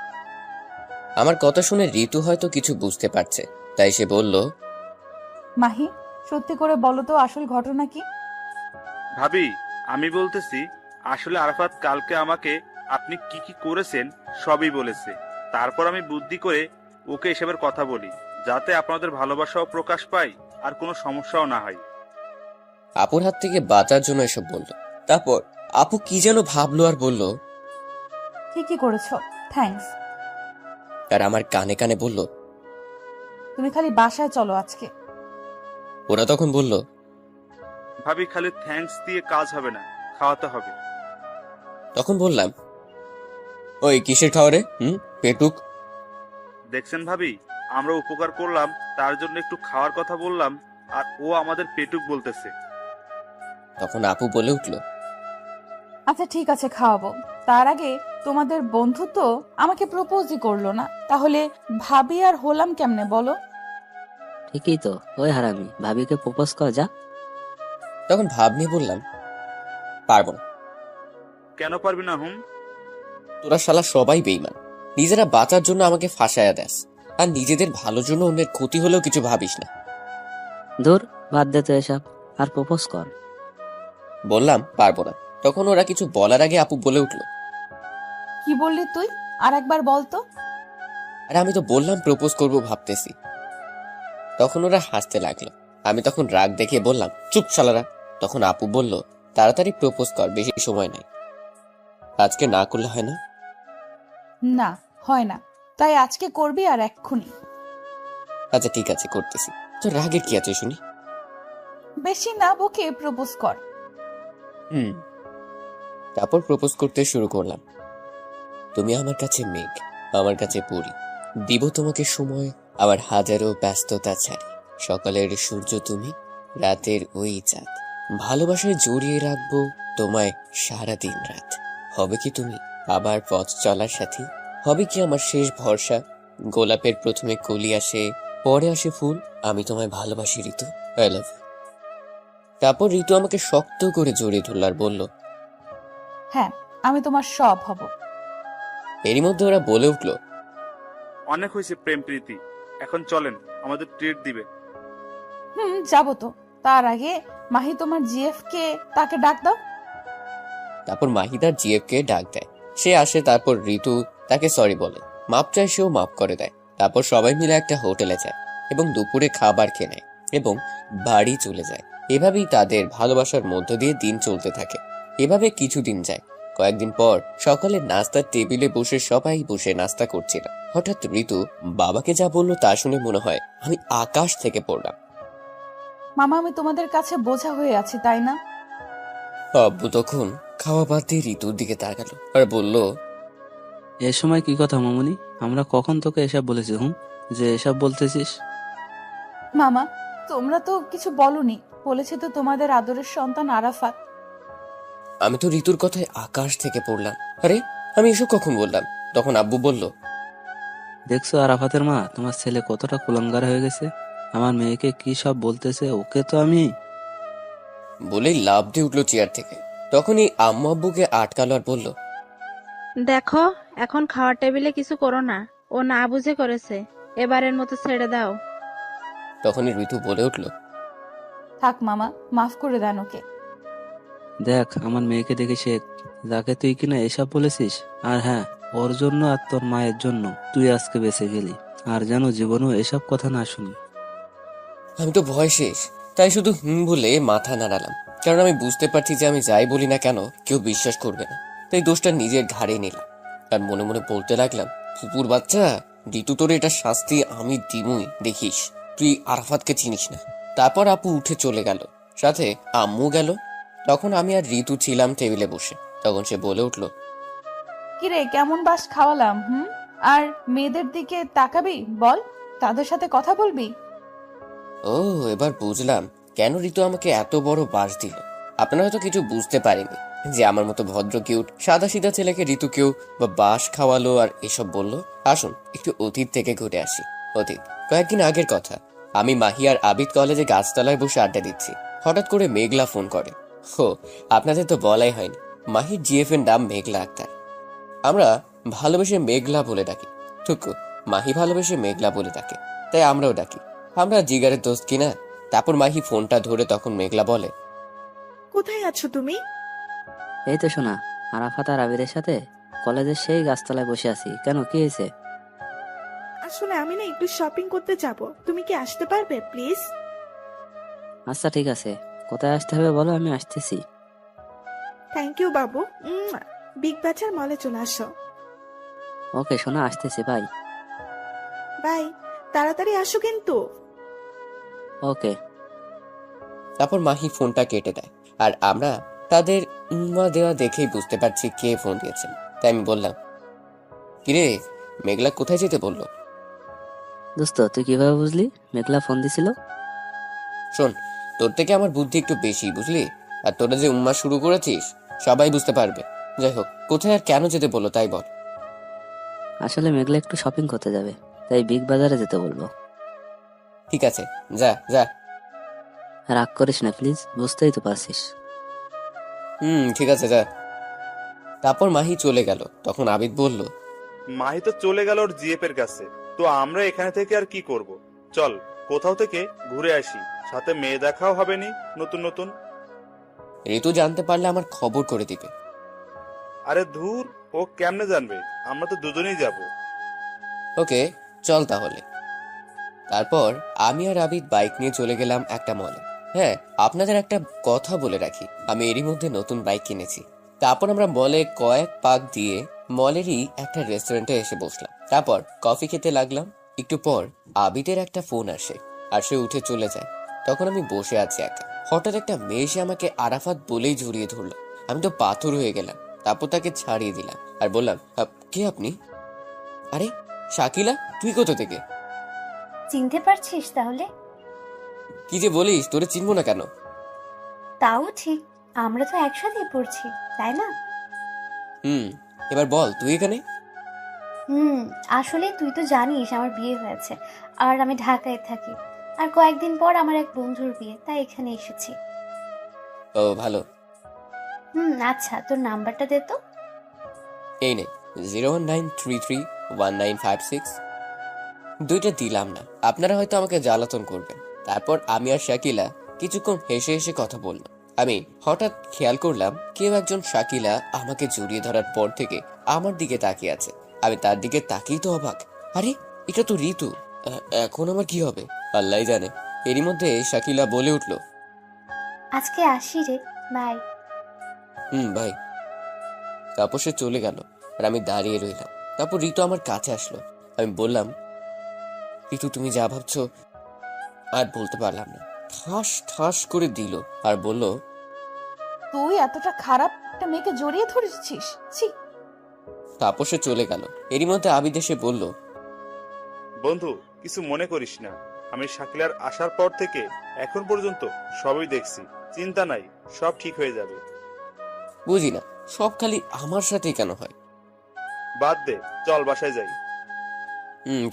আমার কথা শুনে ঋতু হয়তো কিছু বুঝতে পারছে, তাই সে বলল, মাহি, সত্যি করে বলো তো আসল ঘটনা কি? ভাবি, আমি বলতেছি, আসলে আরাফাত কালকে আমাকে আপনি কি কি করেছেন সবই বলেছে। তারপর আমি বুদ্ধি করে ওকে এসবের কথা বলি, যাতে আপনাদের ভালোবাসাও প্রকাশ পায় আর কোনো সমস্যাও না হয়। আপুর হাত থেকে বাঁচার জন্য এসব বলল। তারপর আপু কি যেন ভাবলো আর বলল, ঠিকই করেছো, থ্যাঙ্কস। আর আমার কানে কানে বলল। তুমি খালি বাসায় চলো আজকে। ওরা তখন বলল, ভাবি, খালি থ্যাঙ্কস দিয়ে কাজ হবে না, খাওয়াতে হবে। তখন বললাম, ওই কিসের খাওয়া রে? পেটুক। দেখছেন ভাবি, আমরা উপকার করলাম, তার জন্য একটু খাওয়ার কথা বললাম, আর ও আমাদের পেটুক বলতেছে। তখন আপু বলে উঠল, আচ্ছা ঠিক আছে, খাওয়াবো। তার আগে তোমাদের বন্ধুত্ব আমাকে প্রপোজই করলো না, তাহলে ভাবি আর হলাম কেমনে বলো? ঠিকই তো, ওই হারামি, ভাবিকে প্রপোজ কর যা। তখন ভাব নিয়ে বললাম, পারবো না। কেন পারবি না? তোরা শালা সবাই বেইমান, নিজেরা বাঁচার জন্য আমাকে ফাঁসায়া দেস, আর নিজেদের ভালোর জন্য অন্যের ক্ষতি হলেও কিছু ভাবিস না। দূর, বাদ দে তো এসব, আর প্রপোজ কর। বললাম পারবো না। তখন ওরা কিছু বলার আগে আপু বলে উঠল, কি বললি তুই? আর একবার বলতো। আর আমি তো বললাম প্রপোজ করবো ভাবতেছি। তখন ওরা হাসতে লাগলো। আমি তখন রাগ দেখে বললাম, চুপ শালারা। তখন আপু বলল, তাড়াতাড়ি প্রপোজ কর, বেশি সময় নাই। আজকে না করলে হয় না? না, হয় না, তাই আজকে করবি আর এক্ষুনি। আচ্ছা ঠিক আছে, করতেছি। তো রাগের কি আছে শুনি? বেশি না বকে প্রপোজ কর। তারপর প্রপোজ করতে শুরু করলাম। তুমি আমার কাছে মেঘ, আমার কাছে পরি, দিব তোমাকে সময়, আবার হাজারো ব্যস্ততা ছাড়ি। সকালের সূর্য তুমি, রাতের ওই চাঁদ, ভালোবাসায় জড়িয়ে রাখবো তোমায় সারা দিন রাত। হবে কি তুমি আবার পথ চলার সাথী? হবে কি আমার শেষ ভরসা? গোলাপের প্রথমে কলি আসে, পরে আসে ফুল, আমি তোমায় ভালোবাসি ঋতু, আই লাভ ইউ। তারপর ঋতু আমাকে শক্ত করে জড়িয়ে ধরল আর বলল, হ্যাঁ, আমি তোমার সব হব। এরই মধ্যে ওরা বলে উঠল, অনেক হয়েছে প্রেম প্রীতি, এখন চলেন, আমাদের ট্রিট দিবে। যাবো তো। তার আগে মাহি তোমার জিএফ কে তাকে ডাক দাও। তারপর মাহিদার জিএফ কে ডাক দেয়। সে আসে, তারপর ঋতু তাকে সরি বলে, মাপ চায়, সেও মাপ করে দেয়। তারপর সবাই মিলে একটা হোটেলে যায় এবং দুপুরে খাবার খেয়ে নেয় এবং বাড়ি চলে যায়। এভাবেই তাদের ভালোবাসার মধ্য দিয়ে দিন চলতে থাকে। এভাবে কিছুদিন যায়। কয়েকদিন পর সকালে নাস্তার টেবিলে বসে সবাই বসে নাস্তা করছিল। হঠাৎ ঋতু বাবাকে যা বলল তা শুনে মনে হয় আমি আকাশ থেকে পড়লাম। মামা, আমি তোমাদের কাছে বোঝা হয়ে আছি, তাই না? আব্বু তখন খাওয়া বাদ দিয়ে ঋতুর দিকে তাকালো আর বলল, এ সময় কি কথা মামুনি? আমরা কখন তোকে এসব বলেছি যে এসব বলতেছিস? মামা, তোমরা তো কিছু বলনি। বলেছে তো তোমাদের আদরের সন্তান আরাফাত। আমি তো ঋতুর কথায় আকাশ থেকে পড়লাম। আরে আমি এসব কখন বললাম? তখন আব্বু বলল, দেখছো আরাফাতের মা, তোমার ছেলে কতটা কুলাঙ্গার হয়ে গেছে। আমার মেয়েকে কি সব বলতেছে, ওকে তো আমি। বলেই লাফ দিয়ে উঠলো চেয়ার থেকে। তখনই আম্মু আব্বুকে আটকালো আর বলল, দেখো, এখন খাওয়ার টেবিলে কিছু করো না। ও না বুঝে করেছে, এবারের মতো ছেড়ে দাও। তখনই ঋতু বলে উঠল, থাক মামা, মাফ করে দেন ওকে। দেখ, আমার মেয়েকে দেখে শেখ, যাকে তুই কিনা এসব বলেছিস। আর হ্যাঁ, ওর জন্য আর তোর মায়ের জন্য তুই আজকে বেঁচে গেলি। আর যেন জীবনেও এসব কথা না শুনি। আমি তো ভয় শেষ, তাই শুধু বলে মাথা নাড়ালাম। কারণ আমি বুঝতে পারছি যে আমি যাই বলি না কেন কেউ বিশ্বাস করবে না। তাই দোষটা নিজের ঘাড়ে নিলাম আর মনে মনে বলতে লাগলাম, কুকুর বাচ্চা, ঋতু তোর এটা শাস্তি আমি দিমুই, দেখিস। তুই আরাফাতকে চিনিস না। তারপর আপু উঠে চলে গেল, সাথে আম্মু গেল। তখন আমি আর ঋতু ছিলাম টেবিলে বসে। তখন সে বলে উঠল, কিরে, কেমন বাস খাওয়ালাম? আর মেয়েদের দিকে তাকাবি? বল, তাদের সাথে কথা বলবি? ও, এবার বুঝলাম কেন ঋতু আমাকে এত বড় বাস দিল। আপনারা হয়তো কিছু বুঝতে পারেনি। যে আমার মতো ভদ্র কিউট সাদা সিধা ছেলেকে ঋতুকেও বা বাস খাওয়ালো আর এসব বললো। আসুন একটু অতীত থেকে ঘুরে আসি। অতীত কয়েকদিন আগের কথা। আমি মাহি আর আবিদ কলেজে গাছতলায় বসে আড্ডা দিচ্ছি। হঠাৎ করে মেঘলা ফোন করে। হো, আপনাদের তো বলাই হয়নি, মাহির জিএফ এর নাম মেঘলা আক্তার। আমরা ভালোবেসে মেঘলা বলে ডাকি। টুকু মাহি ভালোবেসে মেঘলা বলে ডাকে, তাই আমরাও ডাকি। আমরা জিগারের দোস্ত কিনা। তারপর মাহি ফোনটা ধরে তখন মেঘলা বলে, কোথায় আছো তুমি? এই তো শোনা, আরাফাত আর আবিরের সাথে কলেজের সেই গাছতলায় বসে আছি। কেন, কি হয়েছে? আসলে আমি না একটু শপিং করতে যাব, তুমি কি আসতে পারবে প্লিজ? আচ্ছা ঠিক আছে, কোথায় আসতে হবে বলো, আমি আসতেছি। Thank you Babu. বিগ বাজার মলে চলে আসো। ওকে শোনা, আসতেছি, বাই। বাই, তাড়াতাড়ি আসো কিন্তু। ওকে। তারপর মাহি ফোনটা কেটে দেয়। আর আমরা তাদের দেওয়া দেখেই বুঝতে পারছি কে ফোন দিয়েছেন। তাই আমি বললাম, কিরে মেঘলা কোথায় যেতে বললো? দোস্ত তুই কিভাবে বুঝলি মেঘলা ফোন দিছিল? শোন, তোর থেকে আমার বুদ্ধি একটু বেশি, বুঝলি? আর তোরা যে শুরু করেছিস সবাই বুঝতে পারবে। যাই হোক, কোথায় আর কেন যেতে বললো তাই বল। আসলে মেঘলা একটু শপিং করতে যাবে, তাই বিগ বাজারে যেতে বলবো। ঠিক আছে, যা যা। রাগ করিস না প্লিজ, বুঝতেই তো পারছিস। ঠিক আছে, যা। তারপর মাহি চলে গেল। তখন আবিদ বলল, মাহি তো চলে গেল ওর জিএফ এর কাছে, তো আমরা এখানে থেকে আর কি করব? চল কোথাও থেকে ঘুরে আসি, সাথে মেয়ে দেখাও হবে নি নতুন নতুন। ঋতু জানতে পারলে আমার খবর করে দিবে। আরে ধুর, ও কেমনে জানবে? আমরা তো দুজনেই যাব। ওকে, চল তাহলে। তারপর আমি আর আবিদ বাইক নিয়ে চলে গেলাম একটা মলে। হ্যাঁ, আপনাদের একটা কথা বলে রাখি, আমি এরই মধ্যে নতুন বাইক কিনেছি। তারপর আমরা মলে কয়েক পাক দিয়ে মলেরই একটা রেস্টুরেন্টে এসে বসলাম। তারপর কফি খেতে লাগলাম। একটু পর আবিদের একটা ফোন আসে আর সে উঠে চলে যায়। তখন আমি বসে আছি একা। হঠাৎ একটা মেয়ে এসে আমাকে আরাফাত বলেই জড়িয়ে ধরলো। আমি তো পাথর হয়ে গেলাম। তারপর তাকে ছাড়িয়ে দিলাম আর বললাম, কে আপনি? আরে শাকিলা, তুই কোথা থেকে? চিনতে পারছিস তাহলে? কি যে বলিস, তোরে চিনবো না কেন? তাও ঠিক, আমরা তো একসাথেই পড়ছি, তাই না? এবার বল, তুই এখানে? আসলে তুই তো জানিস আমার বিয়ে হয়েছে আর আমি ঢাকায় থাকি, আর কয়েকদিন পর আমার এক বন্ধুর বিয়ে, তাই এখানে এসেছি। ও ভালো। আচ্ছা, তোর নাম্বারটা দে তো। এই নে, 019331956। দুইটা দিলাম না, আপনারা হয়তো আমাকে জ্বালাতন করবেন। তারপর আমি আর শাকিলা কিছুক্ষণ হেসে হেসে কথা বললাম। আমি হঠাৎ খেয়াল করলাম কেউ একজন শাকিলা আমাকে জড়িয়ে ধরার পর থেকে আমার দিকে তাকিয়ে আছে। আমি তার দিকে তাকিয়ে তো অবাক। আরে এটা তো ঋতু। এখন আমার কি হবে আল্লাহ জানে। এরই মধ্যে শাকিলা বলে উঠলো, আজকে আসি রে, বাই। ভাই। তারপর সে চলে গেল আর আমি দাঁড়িয়ে রইলাম। তারপর ঋতু আমার কাছে আসলো। আমি বললাম, ঋতু তুমি যা ভাবছো আর বলতে পারলাম না। ঠাস ঠাস করে দিল আর বলল, তুই এতটা খারাপ একটা মেয়েকে জড়িয়ে ধরেছিস? ছি। তারপর সে চলে গেল। এরই মধ্যে আবিদ এসে বলল, বন্ধু কিছু মনে করিস না, আমি শাকিলার আসার পর থেকে এখন পর্যন্ত সবই দেখছি, চিন্তা নাই, সব ঠিক হয়ে যাবে। বুঝি না সব খালি আমার সাথেই কেন হয়। বাদ দে, চল বাসায় যাই।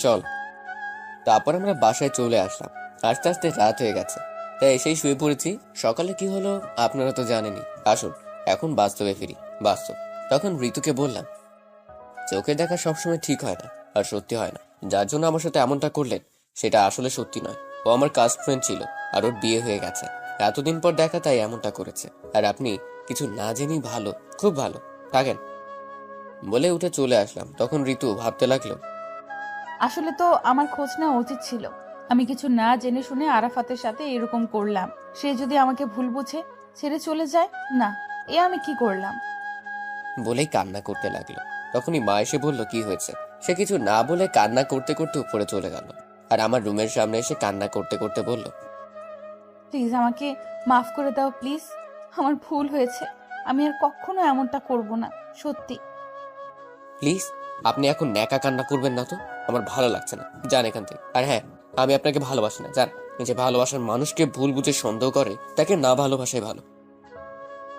চল। তারপর আমরা বাসায় চলে আসলাম। আস্তে আস্তে রাত হয়ে গেছে, তাই এসেই শুয়ে পড়েছি। সকালে কি হলো আপনারা তো জানেনই। আসুন এখন বাস্তবে ফিরি। বাস্তব। তখন ঋতুকে বললাম, চোখে দেখা সবসময় ঠিক হয় না আর সত্যি হয় না। যার জন্য আমার সাথে এমনটা করলেন সেটা আসলে সত্যি নয়। ও আমার কাস্ট ফ্রেন্ড ছিল আর ওর বিয়ে হয়ে গেছে। এতদিন পর দেখা, তাই এমনটা করেছে। আর আপনি কিছু না জেনেই ভালো, খুব ভালো থাকেন বলে উঠে চলে আসলাম। তখন ঋতু ভাবতে লাগলো, আসলে তো আমার খোঁজ নেওয়া উচিত ছিল। আমি কিছু না জেনে শুনে আরাফাতের সাথে এরকম করলাম। সে যদি আমাকে ভুল বুঝে ছেড়ে চলে যায়, না, এ আমি কি করলাম? বলেই কান্না করতে লাগলো। তখনই মা এসে বলল, কি হয়েছে? সে কিছু না বলে কান্না করতে করতে উপরে চলে গেল আর আমার রুমের সামনে এসে কান্না করতে করতে বলল, প্লিজ আমাকে মাফ করে দাও প্লিজ, আমার ভুল হয়েছে, আমি আর কখনো এমনটা করব না, সত্যি। প্লিজ আপনি এখন ন্যাকা কান্না করবেন না তো, আমার ভালো লাগছে না, যান এখান থেকে। আর হ্যাঁ, আমি আপনাকে ভালোবাসি না, যান। যে ভালোবাসার মানুষকে ভুল বুঝে সন্দেহ করে তাকে না ভালোবাসাই ভালো।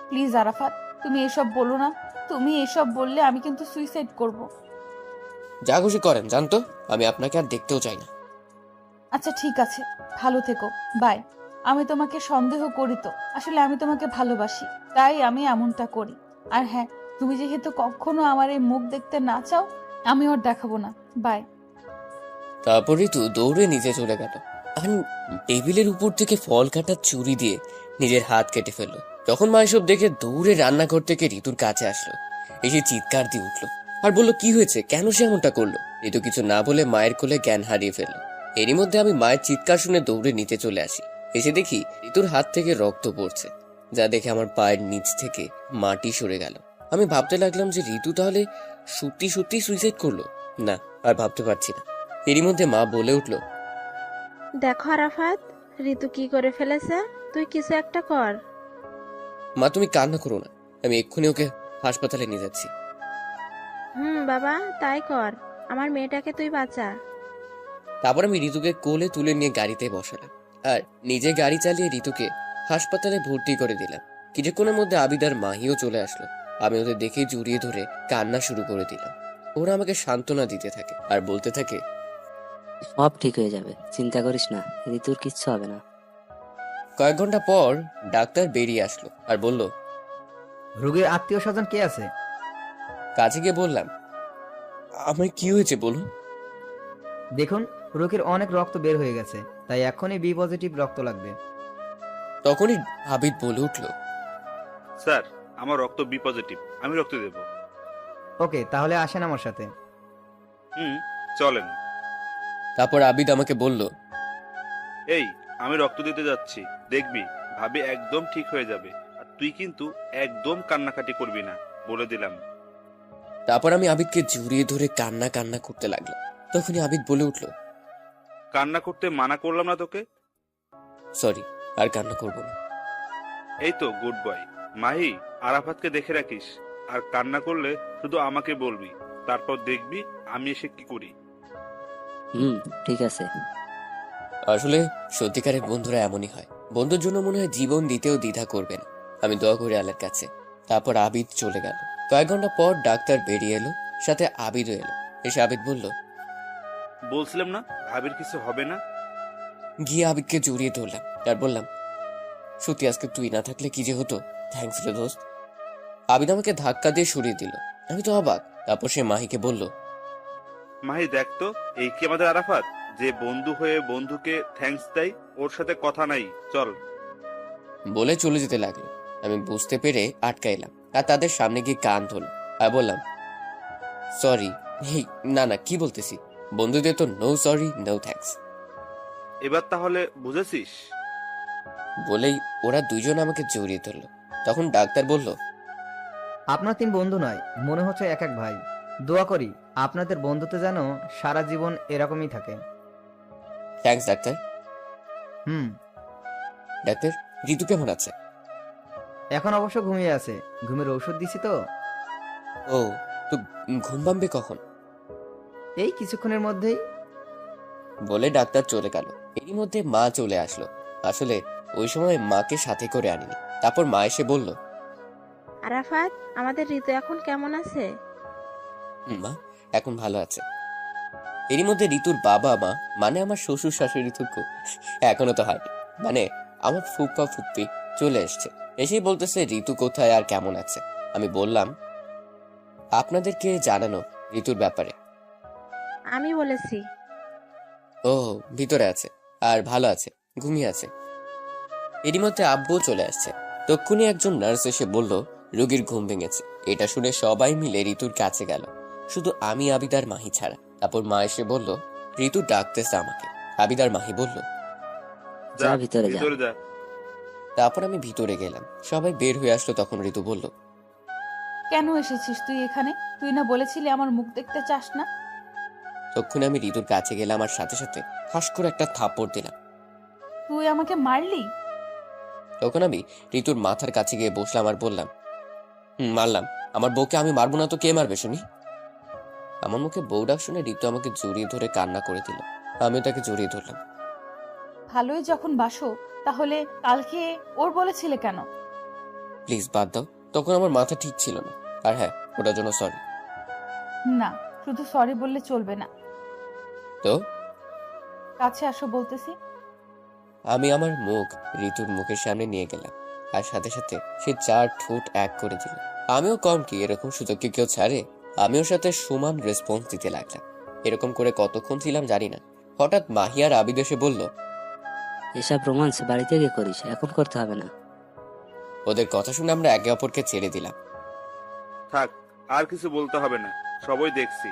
প্লিজ আরাফাত, তুমি এসব বলো না। তুমি এসব বললে আমি কিন্তু সুইসাইড করব। যা খুশি করেন জানতো, আমি আপনাকে আর দেখতেও চাই না। আচ্ছা ঠিক আছে, ভালো থেকো, বাই। আমি তোমাকে সন্দেহ করি তো, আসলে আমি তোমাকে ভালোবাসি, তাই আমি এমনটা করি। আর হ্যাঁ, তুমি যেহেতু কখনো আমার এই মুখ দেখতে না চাও, আমি ওর দেখাবো না, বাই। তারপর ঋতু দৌড়ে নিচে চলে গেল। আমি টেবিলের উপর থেকে ফল কাটার ছুরি দিয়ে নিজের হাত কেটে ফেললো। যখন মা এসব দেখে দৌড়ে রান্নাঘর থেকে ঋতুর কাছে আসলো, এসে চিৎকার দিয়ে উঠলো আর বলল কি হয়েছে, কেন সে এমনটা করলো। ঋতু কিছু না বলে মায়ের কোলে জ্ঞান হারিয়ে ফেললো। এরই মধ্যে আমি মায়ের চিৎকার শুনে দৌড়ে নিচে চলে আসি। এসে দেখি ঋতুর হাত থেকে রক্ত পড়ছে, যা দেখে আমার পায়ের নিচ থেকে মাটি সরে গেল। আমি ভাবতে লাগলাম যে ঋতু তাহলে সত্যি সত্যি সুইসাইড করলো। না, আর ভাবতে পারছি না। এরই মধ্যে মা বলে উঠলো, দেখো আরাফাত, ঋতু কি করে ফেলেছে, তুই কিছু একটা কর। মা তুমি কান্না করো না, আমি এক্ষুনি ওকে হাসপাতালে নিয়ে যাচ্ছি। বাবা, তাই কর, আমার মেয়েটাকে তুই বাঁচা। তারপর আমি ঋতুকে কোলে তুলে নিয়ে গাড়িতে বসালাম আর নিজে গাড়ি চালিয়ে ঋতুকে হাসপাতালে ভর্তি করে দিলাম। কিছুক্ষণের মধ্যে আবিদার মাহিও চলে আসলো। আমি ওদের দেখে জড়িয়ে ধরে কান্না শুরু করে দিলাম। ওরা আমাকে সান্ত্বনা দিতে থাকে আর বলতে থাকে, সব ঠিক হয়ে যাবে, চিন্তা করিস না, ঋতুর কিচ্ছু হবে না। কয়েক ঘন্টা পর ডাক্তার বেরিয়ে আসলো আর বলল, রোগীর আত্মীয় স্বজন কে আছে? কাছে গিয়ে বললাম, আমার কি হয়েছে বলুন। দেখুন, রোগীর অনেক রক্ত বের হয়ে গেছে, তাই এখনই বি পজিটিভ রক্ত লাগবে। তখনই আবিদ বলে উঠলো, স্যার, আমার রক্ত বি পজিটিভ, আমি রক্ত দেব। ওকে, তাহলে আসেন আমার সাথে। চলেন। তারপর আবিদ আমাকে বলল, এই, আমি রক্ত দিতে যাচ্ছি, দেখবি ভাবি একদম ঠিক হয়ে যাবে। আর তুই কিন্তু একদম কান্নাকাটি করবি না, বলে দিলাম। তারপর আমি আবিদকে জড়িয়ে ধরে কান্না কান্না করতে লাগলাম। তখনই আবিদ বলে উঠলো, কান্না করতে মানা করলাম না তোকে? সরি, আর কান্না করবো না। এই তো গুড বয়। মাহি, আরাফাতকে দেখে রাখিস, আর কান্না করলে শুধু আমাকে বলবি, তারপর দেখবি আমি এসে কি করি। ঠিক আছে। আসলে সত্যিকারের বন্ধুরা এমনই হয়, বন্ধুর জন্য মনে হয় জীবন দিতেও দ্বিধা করবেন। আমি দোয়া করি আল্লাহর কাছে। তারপর আবিদ চলে গেল। কয়েক ঘন্টা পর ডাক্তার বেরিয়ে এলো, সাথে আবিদও এলো। এসে আবিদ বলল, বলছিলাম না ভাবির কিছু হবে না। গিয়ে আবিদকে জড়িয়ে ধরলাম আর বললাম, সত্যি আজকে তুই না থাকলে কি যে হতো, থ্যাঙ্কস রে দোস্ত। আবিদ আমাকে ধাক্কা দিয়ে সরিয়ে দিল। আমি তো অবাক। তারপর সে মাহিকে বলল, মাহি দেখ তো, এই কি আমাদের আরাফাত, যে বন্ধু হয়ে বন্ধুকে থ্যাঙ্কস দেয়? ওর সাথে কথা নাই, চল। বলে চলে যেতে লাগলো। আমি বুঝতে পেরে আটকাইলাম আর তাদের সামনে গিয়ে কান ধরল আর বললাম, সরি। না না, কি বলতেছি, বন্ধুদের তো নো সরি নো থ্যাঙ্কস। এবার তাহলে বুঝেছিস? বলেই ওরা দুইজন আমাকে জড়িয়ে ধরলো। তখন ডাক্তার বলল, আপনার 3 বন্ধু নয়, মনে হচ্ছে এক এক ভাই। দোয়া করি আপনাদের বন্ধুত্ব যেন সারা জীবন এরকমই থাকে। Thanks doctor. Hmm doctor, Ritu কেমন আছে? এখন অবশ্য ঘুমিয়ে আছে, ঘুমের ঔষধ দিছি তো। ও, তো ঘুম ভাঙবে কখন? এই কিছুক্ষণের মধ্যেই। বলে ডাক্তার চলে গেল। এরই মধ্যে মা চলে আসলো। আসলে ওই সময় মাকে সাথে করে আনিনি। তারপর মা এসে বলল, আরাফাত, আমাদের ঋতু এখন কেমন আছে? মা এখন ভালো আছে। এরই মধ্যে ঋতুর বাবা মা, মানে আমার শ্বশুর শাশুড়ি থুকু, এখনো তো হয়নি, মানে আমার ফুপ্পা ফুপ্পি চলে এসছে। এসেই বলতেছে ঋতু কোথায় আর কেমন আছে। আমি বললাম, আপনাদেরকে জানানো ঋতুর ব্যাপারে। আমি বলেছি। ও, ভিতরে আছে আর ভালো আছে, ঘুমিয়ে আছে। এরই মধ্যে আব্বু চলে আসছে। তক্ষুনি একজন নার্স এসে বলল, রোগীর ঘুম ভেঙেছে। এটা শুনে সবাই মিলে ঋতুর কাছে গেল, শুধু আমি, আবিদার মাহি ছাড়া। তারপর মা এসে বলল, ঋতু ডাকতেছে আমাকে। আবিদার মাহি বলল, যা ভিতরে যা। যা। তারপর আমি ভিতরে গেলাম। সবাই বের হয়ে আসলো। তখন ঋতু বলল, কেন এসেছিস তুই এখানে? তুই না বলেছিলি আমার মুখ দেখতে চাস না? তক্ষুনি আমি ঋতুর কাছে গেলাম আর সাথে সাথে ঠাস করে একটা থাপ্পড় দিলাম। তুই আমাকে মারলি? তখন আমি ঋতুর মাথার কাছে গিয়ে বসলাম আর বললাম, মারলাম। আমার বউকে আমি মারবো না তো কে মারবে শুনি? আমার মুখে বউ ডাক শুনে ঋতু আমাকে জড়িয়ে ধরে কান্না করে দিল। আমিও তাকে জড়িয়ে ধরলাম। ভালোই যখন বাসো, তাহলে কালকে ওর বলেছিলে কেন? প্লিজ বাদ দাও, তখন আমার মাথা ঠিক ছিল না। আর হ্যাঁ, ওটার জন্য সরি। না, শুধু সরি বললে চলবে না। তো কাছে আসো বলতেছি। আমি আমার মুখ ঋতুর মুখের সামনে নিয়ে গেলাম, আর সাথে সাথে সে 4 ঠোঁট এক করে দিল। আমিও কম কি এরকম সুযোগ কি কেউ ছাড়ে? আমিও সাথে সমান রেসপন্স দিতে লাগলাম। এরকম করে কতক্ষণ ছিলাম জানি না। হঠাৎ মাহি আর আবিদ এসে বলল, এসব রোমান্স বাড়িতে গিয়ে করিস, এখন করতে হবে না। ওদের কথা শুনে আমরা একে অপরকে ছেড়ে দিলাম। থাক, আর কিছু বলতে হবে না, সবই দেখছি।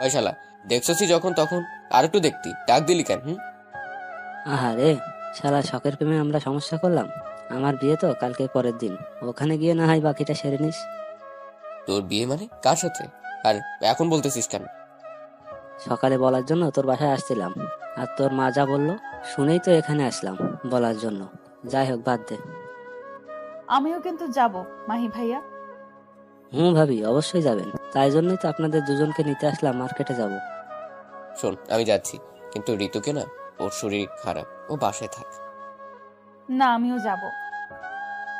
ওই শালা, দেখছি যখন তখন আর একটু দেখতি, ডাক দিলি কেন? আহারে, শালা শখের প্রেমে আমরা সমস্যা করলাম। আমার বিয়ে তো কালকে পরের দিন, ওখানে গিয়ে না হয় বাকিটা সেরে নিস। তোর বিয়ে মানে কার সাথে? আর এখন বলতেছিস কেন? সকালে বলার জন্য তোর বাসায় আসছিলাম, আর তোর মা যা বললো শুনেই তো এখানে আসলাম বলার জন্য। যাই হোক, বাদ দে। আমিও কিন্তু যাব মাহি ভাইয়া। ভাবি, অবশ্যই যাবেন। তাই জন্যই তো আপনাদের দুজনকে নিতে আসলাম, মার্কেটে যাব। শোন, আমি যাচ্ছি, কিন্তু ঋতুকে না, ওর শরীর খারাপ, ও বাসায় থাক। না, আমিও যাব।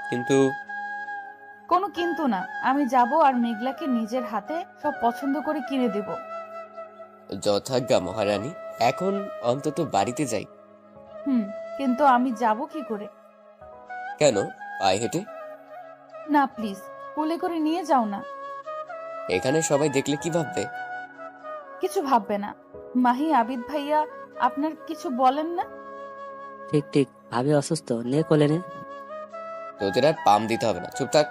কিন্তু কোনো কিন্তু না, আমি যাব আর মেঘলাকে নিজের হাতে সব পছন্দ করে কিনে দেব। যথাজ্ঞা মহারানী, এখন অন্তত বাড়িতে যাই। কিন্তু আমি যাব কি করে? কেন, পায়ে হেঁটে? না প্লিজ, কোলে করে নিয়ে যাও না। এখানে সবাই দেখলে কি ভাববে? কিছু ভাববে না। মাহি, আবিদ ভাইয়া আপনার কিছু বলেন না? ঠিক ঠিক, ভাবি অসুস্থ, নে কোলে নে। তোদের আর পাম দিতে হবে না, চুপ থাক।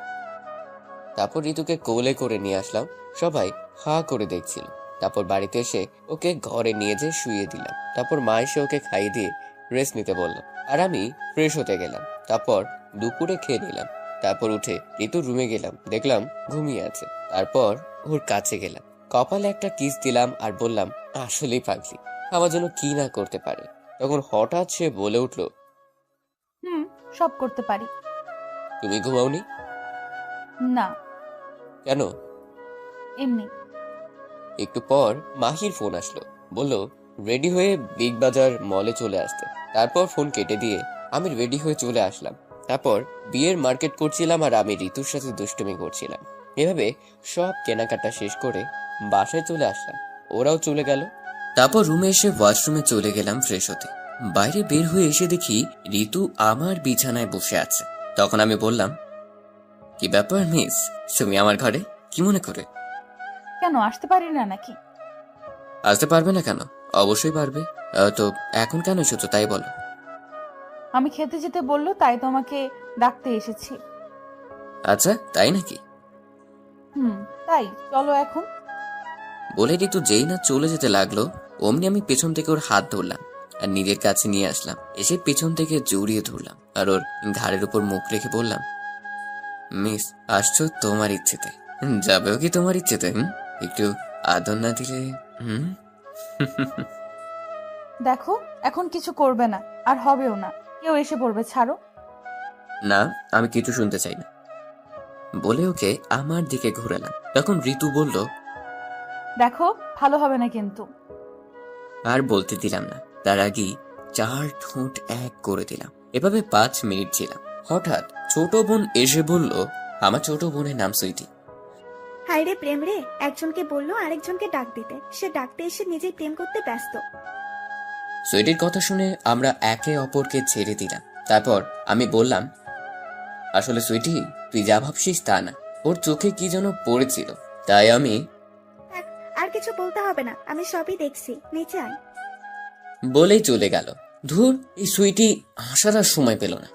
তারপর ঋতুকে কোলে করে নিয়ে আসলাম। সবাই হা করে দেখছিল। তারপর বাড়িতে এসে ওকে ঘরে নিয়ে যেয়ে শুইয়ে দিলাম। তারপর মা এসে ওকে খাইয়ে দিয়ে রেস্ট নিতে বলল, আর আমি ফ্রেশ হতে গেলাম। তারপর দুপুরে খেয়ে নিলাম। তারপর উঠে ঋতুর রুমে গেলাম, দেখলাম ঘুমিয়ে আছে। তারপর ওর কাছে গেলাম, কপালে একটা কিস দিলাম আর বললাম, আসলেই পাগলি, আমার জন্য কি না করতে পারে। তখন হঠাৎ সে বলে উঠলো, সব করতে পারি। তুমি ঘুমাওনি? না, কেন? এমনি। একটু পর মাহির ফোন আসলো, বলল রেডি হয়ে বিগ বাজার মলে চলে আসতে। তারপর ফোন কেটে দিয়ে আমি রেডি হয়ে চলে আসলাম। তারপর বিয়ের মার্কেট করছিলাম আর আমি ঋতুর সাথে দুষ্টুমি করছিলাম। এভাবে সব কেনাকাটা শেষ করে বাসায় চলে আসলাম, ওরাও চলে গেল। তারপর রুমে এসে ওয়াশরুমে চলে গেলাম ফ্রেশ হতে। বাইরে বের হয়ে এসে দেখি ঋতু আমার বিছানায় বসে আছে। তখন আমি বললাম, কি ব্যাপার মিস, তুমি আমার ঘরে কি মনে করে? কেন, আসতে পারি না নাকি? আসতে পারবে না কেন? অবশ্যই পারবে। তো এখন কেন এসেছো তাই বলো। আমি খেতে যেতে বললো, তাই তোমাকে ডাকতে এসেছি। আচ্ছা, তাই নাকি? তাই চলো এখন। বলে ঋতু যেই না চলে যেতে লাগলো, অমনি আমি পেছন থেকে ওর হাত ধরলাম আর নিজের কাছে নিয়ে আসলাম। এসে পেছন থেকে জড়িয়ে ধরলাম আর ওর ঘাড়ের উপর মুখ রেখে বললাম, মিস, আসছো তোমার ইচ্ছেতে, যাবেও কি তোমার ইচ্ছেতে? একটু আদর না দিলে? দেখো, এখন কিছু করবে না, আর হবেও না। কেউ এসে পড়বে, ছাড়ো। না, আমি কিছু শুনতে চাই না, বলে ওকে আমার দিকে ঘোরালাম। তখন ঋতু বলল, দেখো, ভালো হবে না কিন্তু। আর বলতে দিলাম না, তার আগেই 4 ঠোঁট এক করে দিলাম। এভাবে 5 মিনিট ছিলাম। হঠাৎ ছোট বোন এসে বলল, আমার ছোট বোনের নাম সুইটি। হাই রে প্রেম রে, একজনকে বললো আরেকজনকে ডাক দিতে, সে ডাকতে এসে নিজেই প্রেম করতে ব্যস্ত। সুইটির কথা শুনে আমরা একে অপরকে ছেড়ে দিলাম। তারপর আমি বললাম, আসলে সুইটি, তুই যা ভাবছিস তা না। ওর চোখে কি যেন পড়েছিল, তাই আমি আর কিছু বলতে হবে না, আমি সবই দেখছি, নিচে আয়। বলেই চলে গেল। ধুর, এই সুইটি আসার আর সময় পেল না।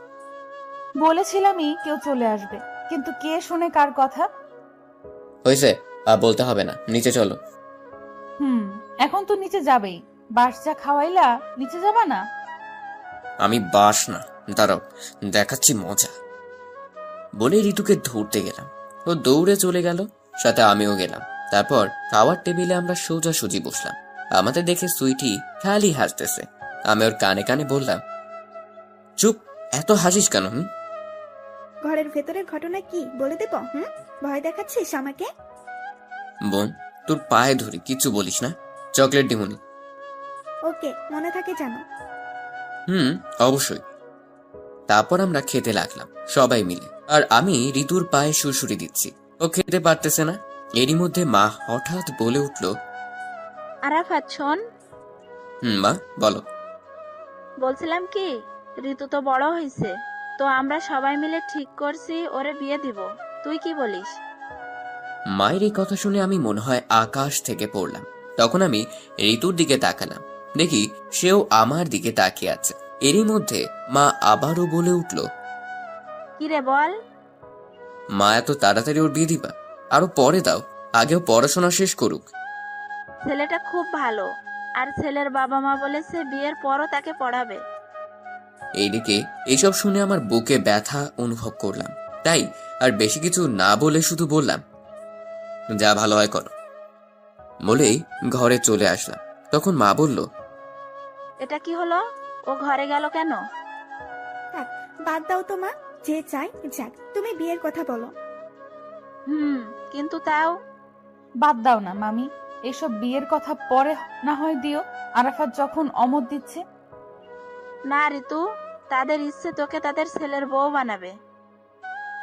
বলেছিলামই কেউ চলে আসবে, কিন্তু কে শুনে কার কথা? হয়েছে, আর বলতে হবে না, নিচে চলো। এখন তো নিচে যাবেই। বাস যা খাওয়াইলা, নিচে যাবা না? আমি বাস না, দাঁড়াও, দেখাচ্ছি মজা। বলে ঋতুকে ধরতে গেলাম। ও দৌড়ে চলে গেল, সাথে আমিও গেলাম। তারপর খাওয়ার টেবিলে আমরা সোজাসুজি বসলাম। আমাদের দেখে সুইটি খালি হাসতেছে। আমি ওর কানে কানে বললাম, চুপ, এত হাসিস কেন? ঘরের ভেতরের ঘটনা কি বলে দেব? ভয় দেখাচ্ছিস আমাকে? বোন, তোর পায়ে ধরি, কিচ্ছু বলিস না। চকলেট দিমুনি? ওকে, মনে থাকে জানো। অবশ্যই। তারপর আমরা খেতে লাগলাম সবাই মিলে। আর আমি ঋতুর পায়ে সুরসুরি দিচ্ছি। ও খেতে পারতেছে না। এরই মধ্যে মা হঠাৎ বলে উঠল, আরাফাত শোন, মা বলো। বলছিলাম কি, ঋতু তো বড় হয়েছে, তো আমরা সবাই মিলে ঠিক করছি ওরে বিয়ে দিব। তুই কি বলিস? মায়ের এই কথা শুনে আমি মনে হয় আকাশ থেকে পড়লাম। তখন আমি ঋতুর দিকে তাকালাম, দেখি সেও আমার দিকে তাকিয়ে আছে। এরই মধ্যে মা আবারও বলে উঠল, কি রে বল। মা এত তাড়াতাড়ি ওর বিয়ে দিবা? আরো পরে দাও, আগেও পড়াশোনা শেষ করুক। ছেলেটা খুব ভালো, আর ছেলের বাবা মা বলেছে বিয়ের পরও তাকে পড়াবে। এইদিকে এইসব শুনে আমার বুকে ব্যথা অনুভব করলাম, তাই আর বেশি কিছু না বলে শুধু বললাম, যা ভালো হয় করো। বলেই ঘরে চলে আসলাম। তখন মা বলল, এটা কি হলো? ও ঘরে গেল কেন? থাক, বাদ দাও তো মা, যে চাই যাক, তুমি বিয়ের কথা বলো। কিন্তু তাও। বাদ দাও না মামি, এসব বিয়ের কথা পরে না হয় দিও, আরাফাত যখন অমত দিচ্ছে। না ঋতু, তাদের ইচ্ছে তোকে তাদের ছেলের বউ বানাবে।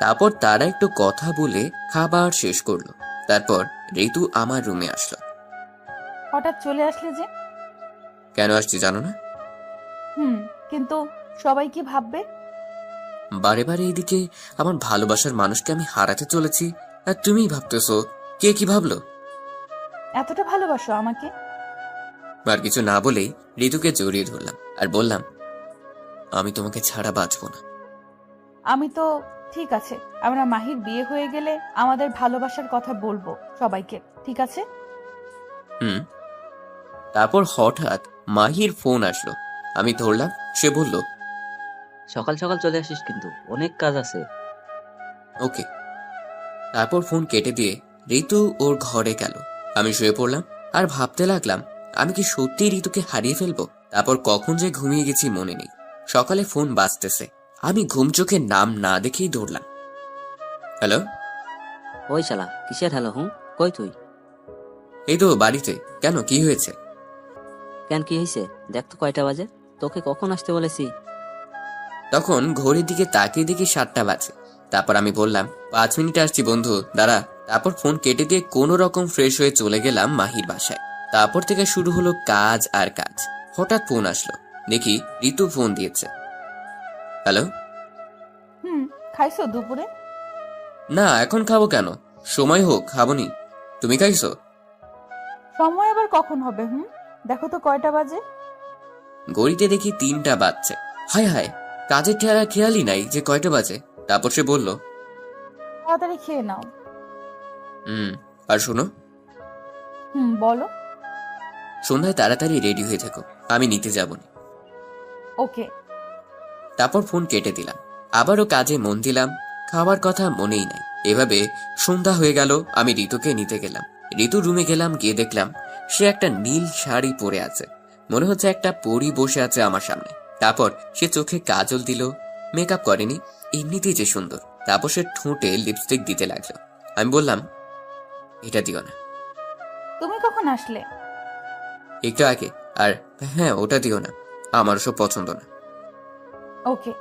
তারপর তারা একটু কথা বলে খাবার শেষ করলো। তারপর ঋতু আমার রুমে আসলো। হঠাৎ চলে আসলে যে? কেন আসছি জানো না? কিন্তু সবাই কি ভাববে? বারে বারে এইদিকে আমার ভালোবাসার মানুষকে আমি হারাতে চলেছি, আর তুমিই ভাবতেছো কে কি ভাবলো। এতটা ভালোবাসো আমাকে? আর কিছু না বলেই ঋতুকে জড়িয়ে ধরলাম আর বললাম, আমি তোমাকে ছাড়া বাঁচবো না। আমি তো ঠিক আছে, আমরা মাহির বিয়ে হয়ে গেলে আমাদের ভালোবাসার কথা বলবো সবাইকে, ঠিক আছে? তারপর হঠাৎ মাহির ফোন আসলো। আমি ধরলাম। সে বলল, সকাল সকাল চলে আসিস কিন্তু, অনেক কাজ আছে। ওকে। তারপর ফোন কেটে দিয়ে ঋতু ওর ঘরে গেল। আমি শুয়ে পড়লাম আর ভাবতে লাগলাম, আমি কি সত্যি ঋতুকে হারিয়ে ফেলবো? তারপর কখন যে ঘুমিয়ে গেছি মনে নেই। সকালে ফোন বাজতেছে, আমি ঘুম চোখে নাম না দেখেই দৌড়লাম। হ্যালো। ওই শালা কিসের হ্যালো? কই তুই? এই তো বাড়িতে। কেন, কি হয়েছে? কেন, কি হয়েছে? দেখ তো কয়টা বাজে, তোকে কখন আসতে বলেছি? তখন ঘড়ির দিকে তাকিয়ে দেখি 7টা বাজে। তারপর আমি বললাম, 5 মিনিট আসছি বন্ধু, দাঁড়া। তারপর ফোন কেটে দিয়ে কোনো রকম ফ্রেশ হয়ে চলে গেলাম মাহির বাসায়। তারপর থেকে শুরু হলো কাজ আর কাজ। হঠাৎ ফোন আসলো, দেখি ঋতু ফোন দিয়েছে। হ্যালো। খাইছো দুপুরে? না, এখন খাবো কেন? সময় হোক, খাবনি। তুমি খাইছো? সময় আবার কখন হবে? দেখো তো কয়টা বাজে। ঘড়িতে দেখি 3টা বাজছে। হায় হায়, কাজের খেয়ালই নাই যে কয়টা বাজে। তারপর সে বলল, তাড়াতাড়ি খেয়ে নাও। আর শোনো। বলো। সন্ধ্যায় তাড়াতাড়ি রেডি হয়ে থেকো, আমি নিতে যাবনি। ওকে। তারপর ফোন কেটে দিলাম। আবারও কাজে মন দিলাম, খাওয়ার কথা মনেই নাই। এভাবে সন্ধ্যা হয়ে গেল। আমি ঋতুকে নিতে গেলাম। ঋতুর রুমে গেলাম, গিয়ে দেখলাম সে একটা নীল শাড়ি পরে আছে। মনে হচ্ছে একটা পরী বসে আছে আমার সামনে। তারপর সে চোখে কাজল দিল, মেকআপ করেনি, এমনিতেই যে সুন্দর। তারপর সে ঠোঁটে লিপস্টিক দিতে লাগলো। আমি বললাম, এটা দিও না। তুমি কখন আসলে? একটু আগে। আর হ্যাঁ, ওটা দিও না, আমার সব পছন্দ না। ওকে।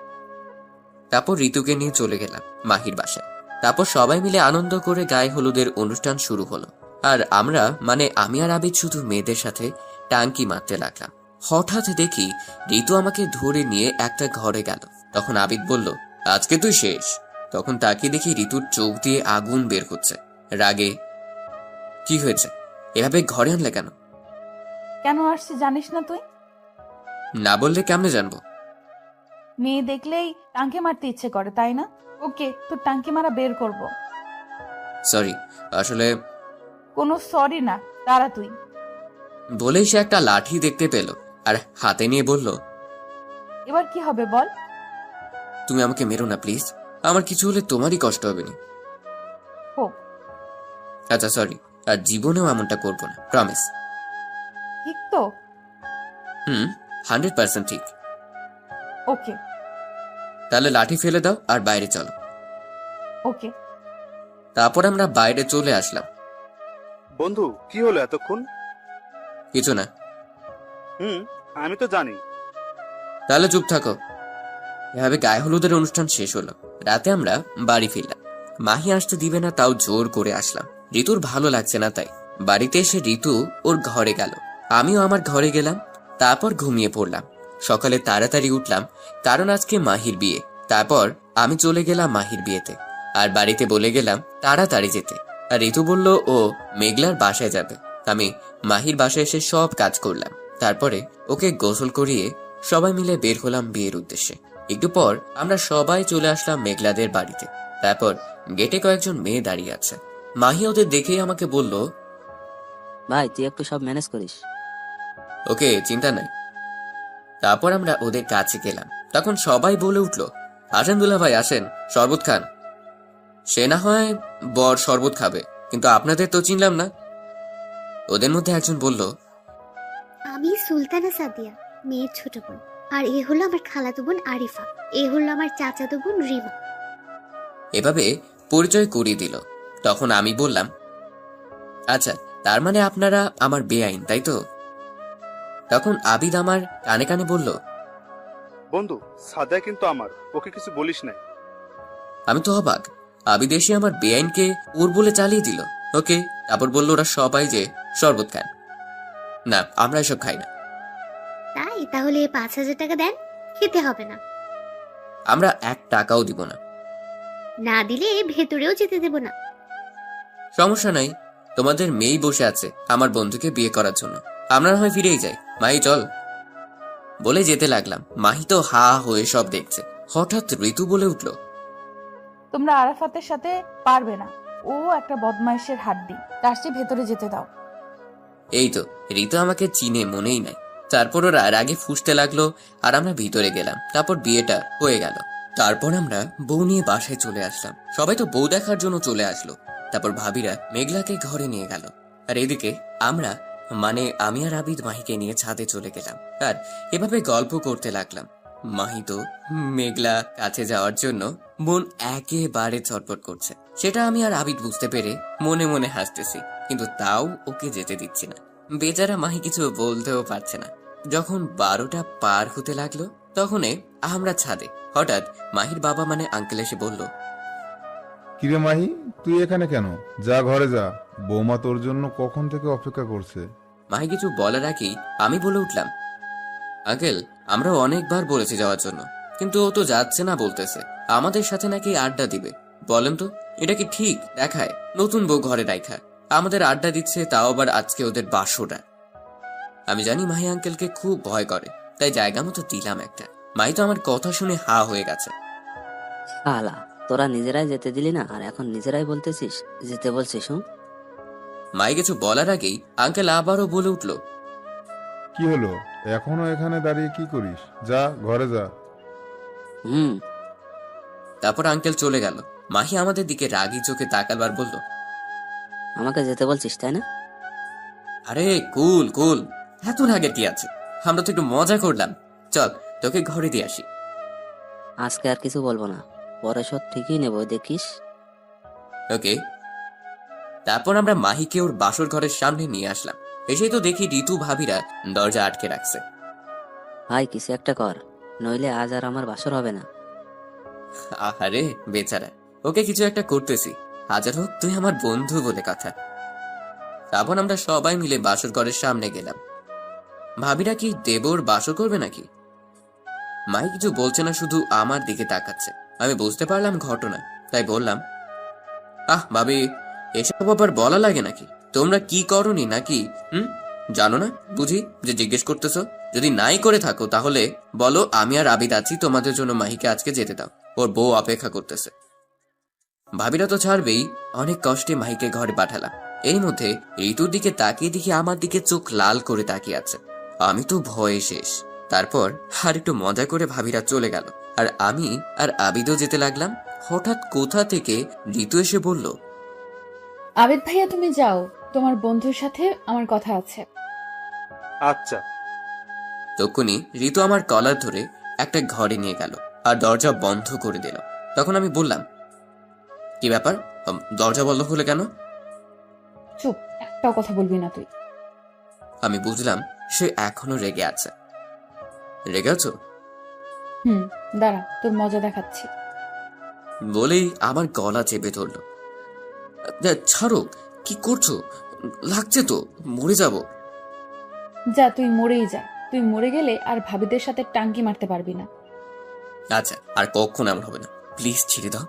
তারপর ঋতুকে নিয়ে চলে গেলাম মাহির বাসায়। তারপর সবাই মিলে আনন্দ করে গায়ে হলুদের অনুষ্ঠান শুরু হলো। আর আমরা মানে আমি আর আবিদ শুধু মেয়েদের সাথে টাঙ্কি মারতে লাগলাম। হঠাৎ দেখি ঋতু আমাকে ধরে নিয়ে একটা ঘরে গেল। তখন আবিদ বলল, আজকে তুই শেষ। তখন তাকে দেখি ঋতুর চোখ দিয়ে আগুন বের হচ্ছে রাগে। কি হয়েছে, এভাবে ঘরে আনলে কেন? কেন আসছি জানিস না তুই? না বললে কেমনে জানবো? মেয়ে দেখলেই টাঙ্কি মারতে ইচ্ছে করে, তাই না? ওকে, তোর টাঙ্কি মারা বের করব। সরি, আসলে। কোনো সরি না, দাঁড়া তুই। বলেই সে একটা লাঠি দেখতে পেল আর হাতে নিয়ে বলল, এবার কি হবে বল? তুমি আমাকে মেরো না প্লিজ, আমার কিছু হলে তোমারই কষ্ট হবে না। হোক। আচ্ছা সরি, আর জীবনেও এমনটা করবো না, প্রমিস। ঠিক তো? 100% ঠিক। ওকে। তাহলে লাঠি ফেলে দাও আর বাইরে চলো। ওকে। তারপর আমরা বাইরে চলে আসলাম। বন্ধু, কি হলো এতক্ষণ? কিছু না। আমি তো জানি। তাহলে চুপ থাকো। এভাবে গায়ে হলুদের অনুষ্ঠান শেষ হলো। রাতে আমরা বাড়ি ফিরলাম। মাহি আসতে দিবে না, তাও জোর করে আসলাম। ঋতুর ভালো লাগছে না, তাই বাড়িতে এসে ঋতু ওর ঘরে গেল, আমিও আমার ঘরে গেলাম। তারপর ঘুমিয়ে পড়লাম। সকালে তাড়াতাড়ি উঠলাম, কারণ আজকে মাহির বিয়ে। তারপর আমি চলে গেলাম মাহির বিয়েতে, আর বাড়িতে বলে গেলাম তাড়াতাড়ি যেতে। আর ঋতু বলল ও মেঘলার বাসায় যাবে। আমি মাহির বাসায় এসে সব কাজ করলাম। তারপরে ওকে গোসল করিয়ে সবাই মিলে বের হলাম বিয়ের উদ্দেশ্যে। একটু পর আমরা সবাই চলে আসলাম মেঘলাদের বাড়িতে। তারপর গেটে কয়েকজন মেয়ে দাঁড়িয়ে আছে। মাহি ওদের দেখেই আমাকে বলল, ভাই তুই একটু সব ম্যানেজ করিস। ওকে, চিন্তা নাই। তারপর আমরা ওদের কাছে গেলাম। তখন সবাই বলে উঠল, আসেন দুলা ভাই আসেন, শরবত খান। সে না হয় বর শরবত খাবে, কিন্তু আপনাদের তো চিনলাম না। ওদের মধ্যে একজন বলল, আমি সুলতানা সাদিয়া, মেয়ের ছোট বোন। আর এ হলো আমার খালাতো বোন আরিফা। এ হলো আমার চাচাতো বোন রিমা। এভাবে পরিচয় করিয়ে দিল। তখন আমি বললাম, আচ্ছা, তার মানে আপনারা আমার বেআইন, তাই তো? তখন আবিদ আমার কানে কানে বলল, বন্ধু, সাদা কিন্তু আমার, ওকে কিছু বলিস না। আমি তো অবাক। আবিদ এসে আমার বেআইনকে ওর বলে চালিয়ে দিল। ওকে, তারপর বলল ওরা সবাই যে শরবত খান। না, আমরা এসব খাই না। তাই তাহলে 5,000 টাকা দেন, খেতে হবে না। আমরা 1 টাকাও দিব না। না দিলে ভেতরেও যেতে দেব না। সমস্যা নাই, তোমাদের মেয়েই বসে আছে আমার বন্ধুকে বিয়ে করার জন্য, আমরা না হয় ফিরেই যাই। মাহি চল, বলে যেতে লাগলাম। মাহি তো হা হয়ে সব দেখছে। হঠাৎ ঋতু বলে উঠল, তোমরা আরাফাতের সাথে পারবে না, ও একটা বদমাইশের হাড্ডি, তার চেয়ে ভেতরে যেতে দাও। এই তো, ঋতু আমাকে চিনে মনেই নাই। তারপর ওরা রাগে ফুঁসতে লাগলো, আর আমরা ভিতরে গেলাম। তারপর বিয়েটা হয়ে গেল। তারপর আমরা বউ নিয়ে বাসায় চলে আসলাম। সবাই তো বউ দেখার জন্য চলে আসলো। তারপর ভাবিরা মেঘলাকে ঘরে নিয়ে গেল, আর এদিকে আমরা, মানে আমি আর আবিদ মাহিকে নিয়ে ছাদে চলে গেলাম। আর এভাবে গল্প করতে লাগলাম। মাহি তো মেঘলা কাছে যাওয়ার জন্য মন একেবারে ছটফট করছে। সেটা আমি আর আবিদ বুঝতে পেরে মনে মনে হাসতেছি, কিন্তু তাও ওকে যেতে দিচ্ছি না। বেচারা মাহি কিছু বলতেও পারছে না। যখন 12টা পার হতে লাগলো, তখন আমরা ছাদে। হঠাৎ মাহির বাবা মানে আঙ্কেল এসে বলল, কিরে মাহি, তুই এখানে কেন? যা ঘরে যা, বৌমা তোর জন্য কখন থেকে অপেক্ষা করছে। মাহি কিছু বলার আগেই আমি বলে উঠলাম, আঙ্কেল, আমরা অনেকবার বলেছি যাওয়ার জন্য, কিন্তু ও তো যাচ্ছে না, বলতেছে আমাদের সাথে নাকি আড্ডা দিবে। বলেন তো, এটা কি ঠিক দেখায়? নতুন বউ ঘরে রাইখা আমাদের আড্ডা দিচ্ছে, তাও আবার আজকে ওদের বাসরা। আমি জানি মাহি আঙ্কেলকে খুব ভয় করে, তাই জায়গা মতো দিলাম একটা। মাহি তো আমার কথা শুনে হা হয়ে গেছে। শালা, তোরা নিজেরাই যেতে দিলি না, আর এখন নিজেরাই বলতেছিস যেতে বলছিস। মাহি কিছু বলার আগেই আঙ্কেল আবারও বলে উঠল, কি হলো, এখনো এখানে দাঁড়িয়ে কি করিস? যা ঘরে যা। তারপর আঙ্কেল চলে গেল। মাহি আমাদের দিকে রাগি চোখে তাকাবার বলল, আমাকে যেতে বলছিস তাই না? আরে কুল কুল, এত রাগে কি আছে? আমরা তো একটু মজা করলাম। চল, তোকে ঘরে দিয়ে আসি। আজকে আর কিছু বলবো না, পরে সব ঠিকই নেবো, দেখিস। ওকে। তারপর আমরা মাহিকে ওর বাসর ঘরের সামনে নিয়ে আসলাম। এসেই তো দেখি ঋতু ভাবিরা দরজা আটকে রাখছে। ভাই কিছু একটা কর, নইলে আজ আর আমার বাসর হবে না। আহারে বেচারা, ওকে কিছু একটা করতেছি। হাজার হোক তুই আমার বন্ধু বলে কথা। তারপর আমরা সবাই মিলে বাসর ঘরের সামনে গেলাম। ভাবিরা কি দেবর বাসর করবে নাকি? মাই কিছু বলছে না, শুধু আমার দিকে তাকাচ্ছে। আমি বুঝতে পারলাম ঘটনা, তাই বললাম, ভাবি, এসব আবার বলা লাগে নাকি? তোমরা কি করনি নাকি? জানো না বুঝি যে জিজ্ঞেস করতেছো? যদি নাই করে থাকো তাহলে বলো, আমি আর আবিদ আছি, তোমাদের জন্য মাহিকে আজকে যেতে দাও, ওর বউ অপেক্ষা করতেছে। ভাবিরা তো ছাড়বেই। অনেক কষ্টে মাহিকে ঘরে পাঠালাম। এর মধ্যে ঋতুর দিকে তাকিয়ে দেখি আমার দিকে চোখ লাল করে তাকিয়ে আছে। আমি তো ভয়ে শেষ। তারপর আর একটু মজা করে ভাবিরা চলে গেল, আর আমি আর আবিদও যেতে লাগলাম। হঠাৎ কোথা থেকে ঋতু এসে বলল, আবিদ ভাইয়া তুমি যাও, তোমার বন্ধুর সাথে আমার কথা আছে। আচ্ছা। তখনই ঋতু আমার কলার ধরে একটা ঘরে নিয়ে গেল আর দরজা বন্ধ করে দিল। তখন আমি বললাম, কি ব্যাপার, দরজা বন্ধ হলে কেন? চুপ, একটাও কথা বলবি না তুই। আমি বুঝলাম সে এখনো রেগে আছে। রেগে আছো? দাঁড়া, তোর মজা দেখাচ্ছি। বলেই আমার গলা চেপে ধরলো। ছাড়ো, কি করছো? লাগছে তো, মরে যাব। যা, তুই মরেই যা। তুই মরে গেলে আর ভাবিদের সাথে টাঙ্কি মারতে পারবি না। আচ্ছা, আর কখন এমন হবে না, প্লিজ ছেড়ে দাও।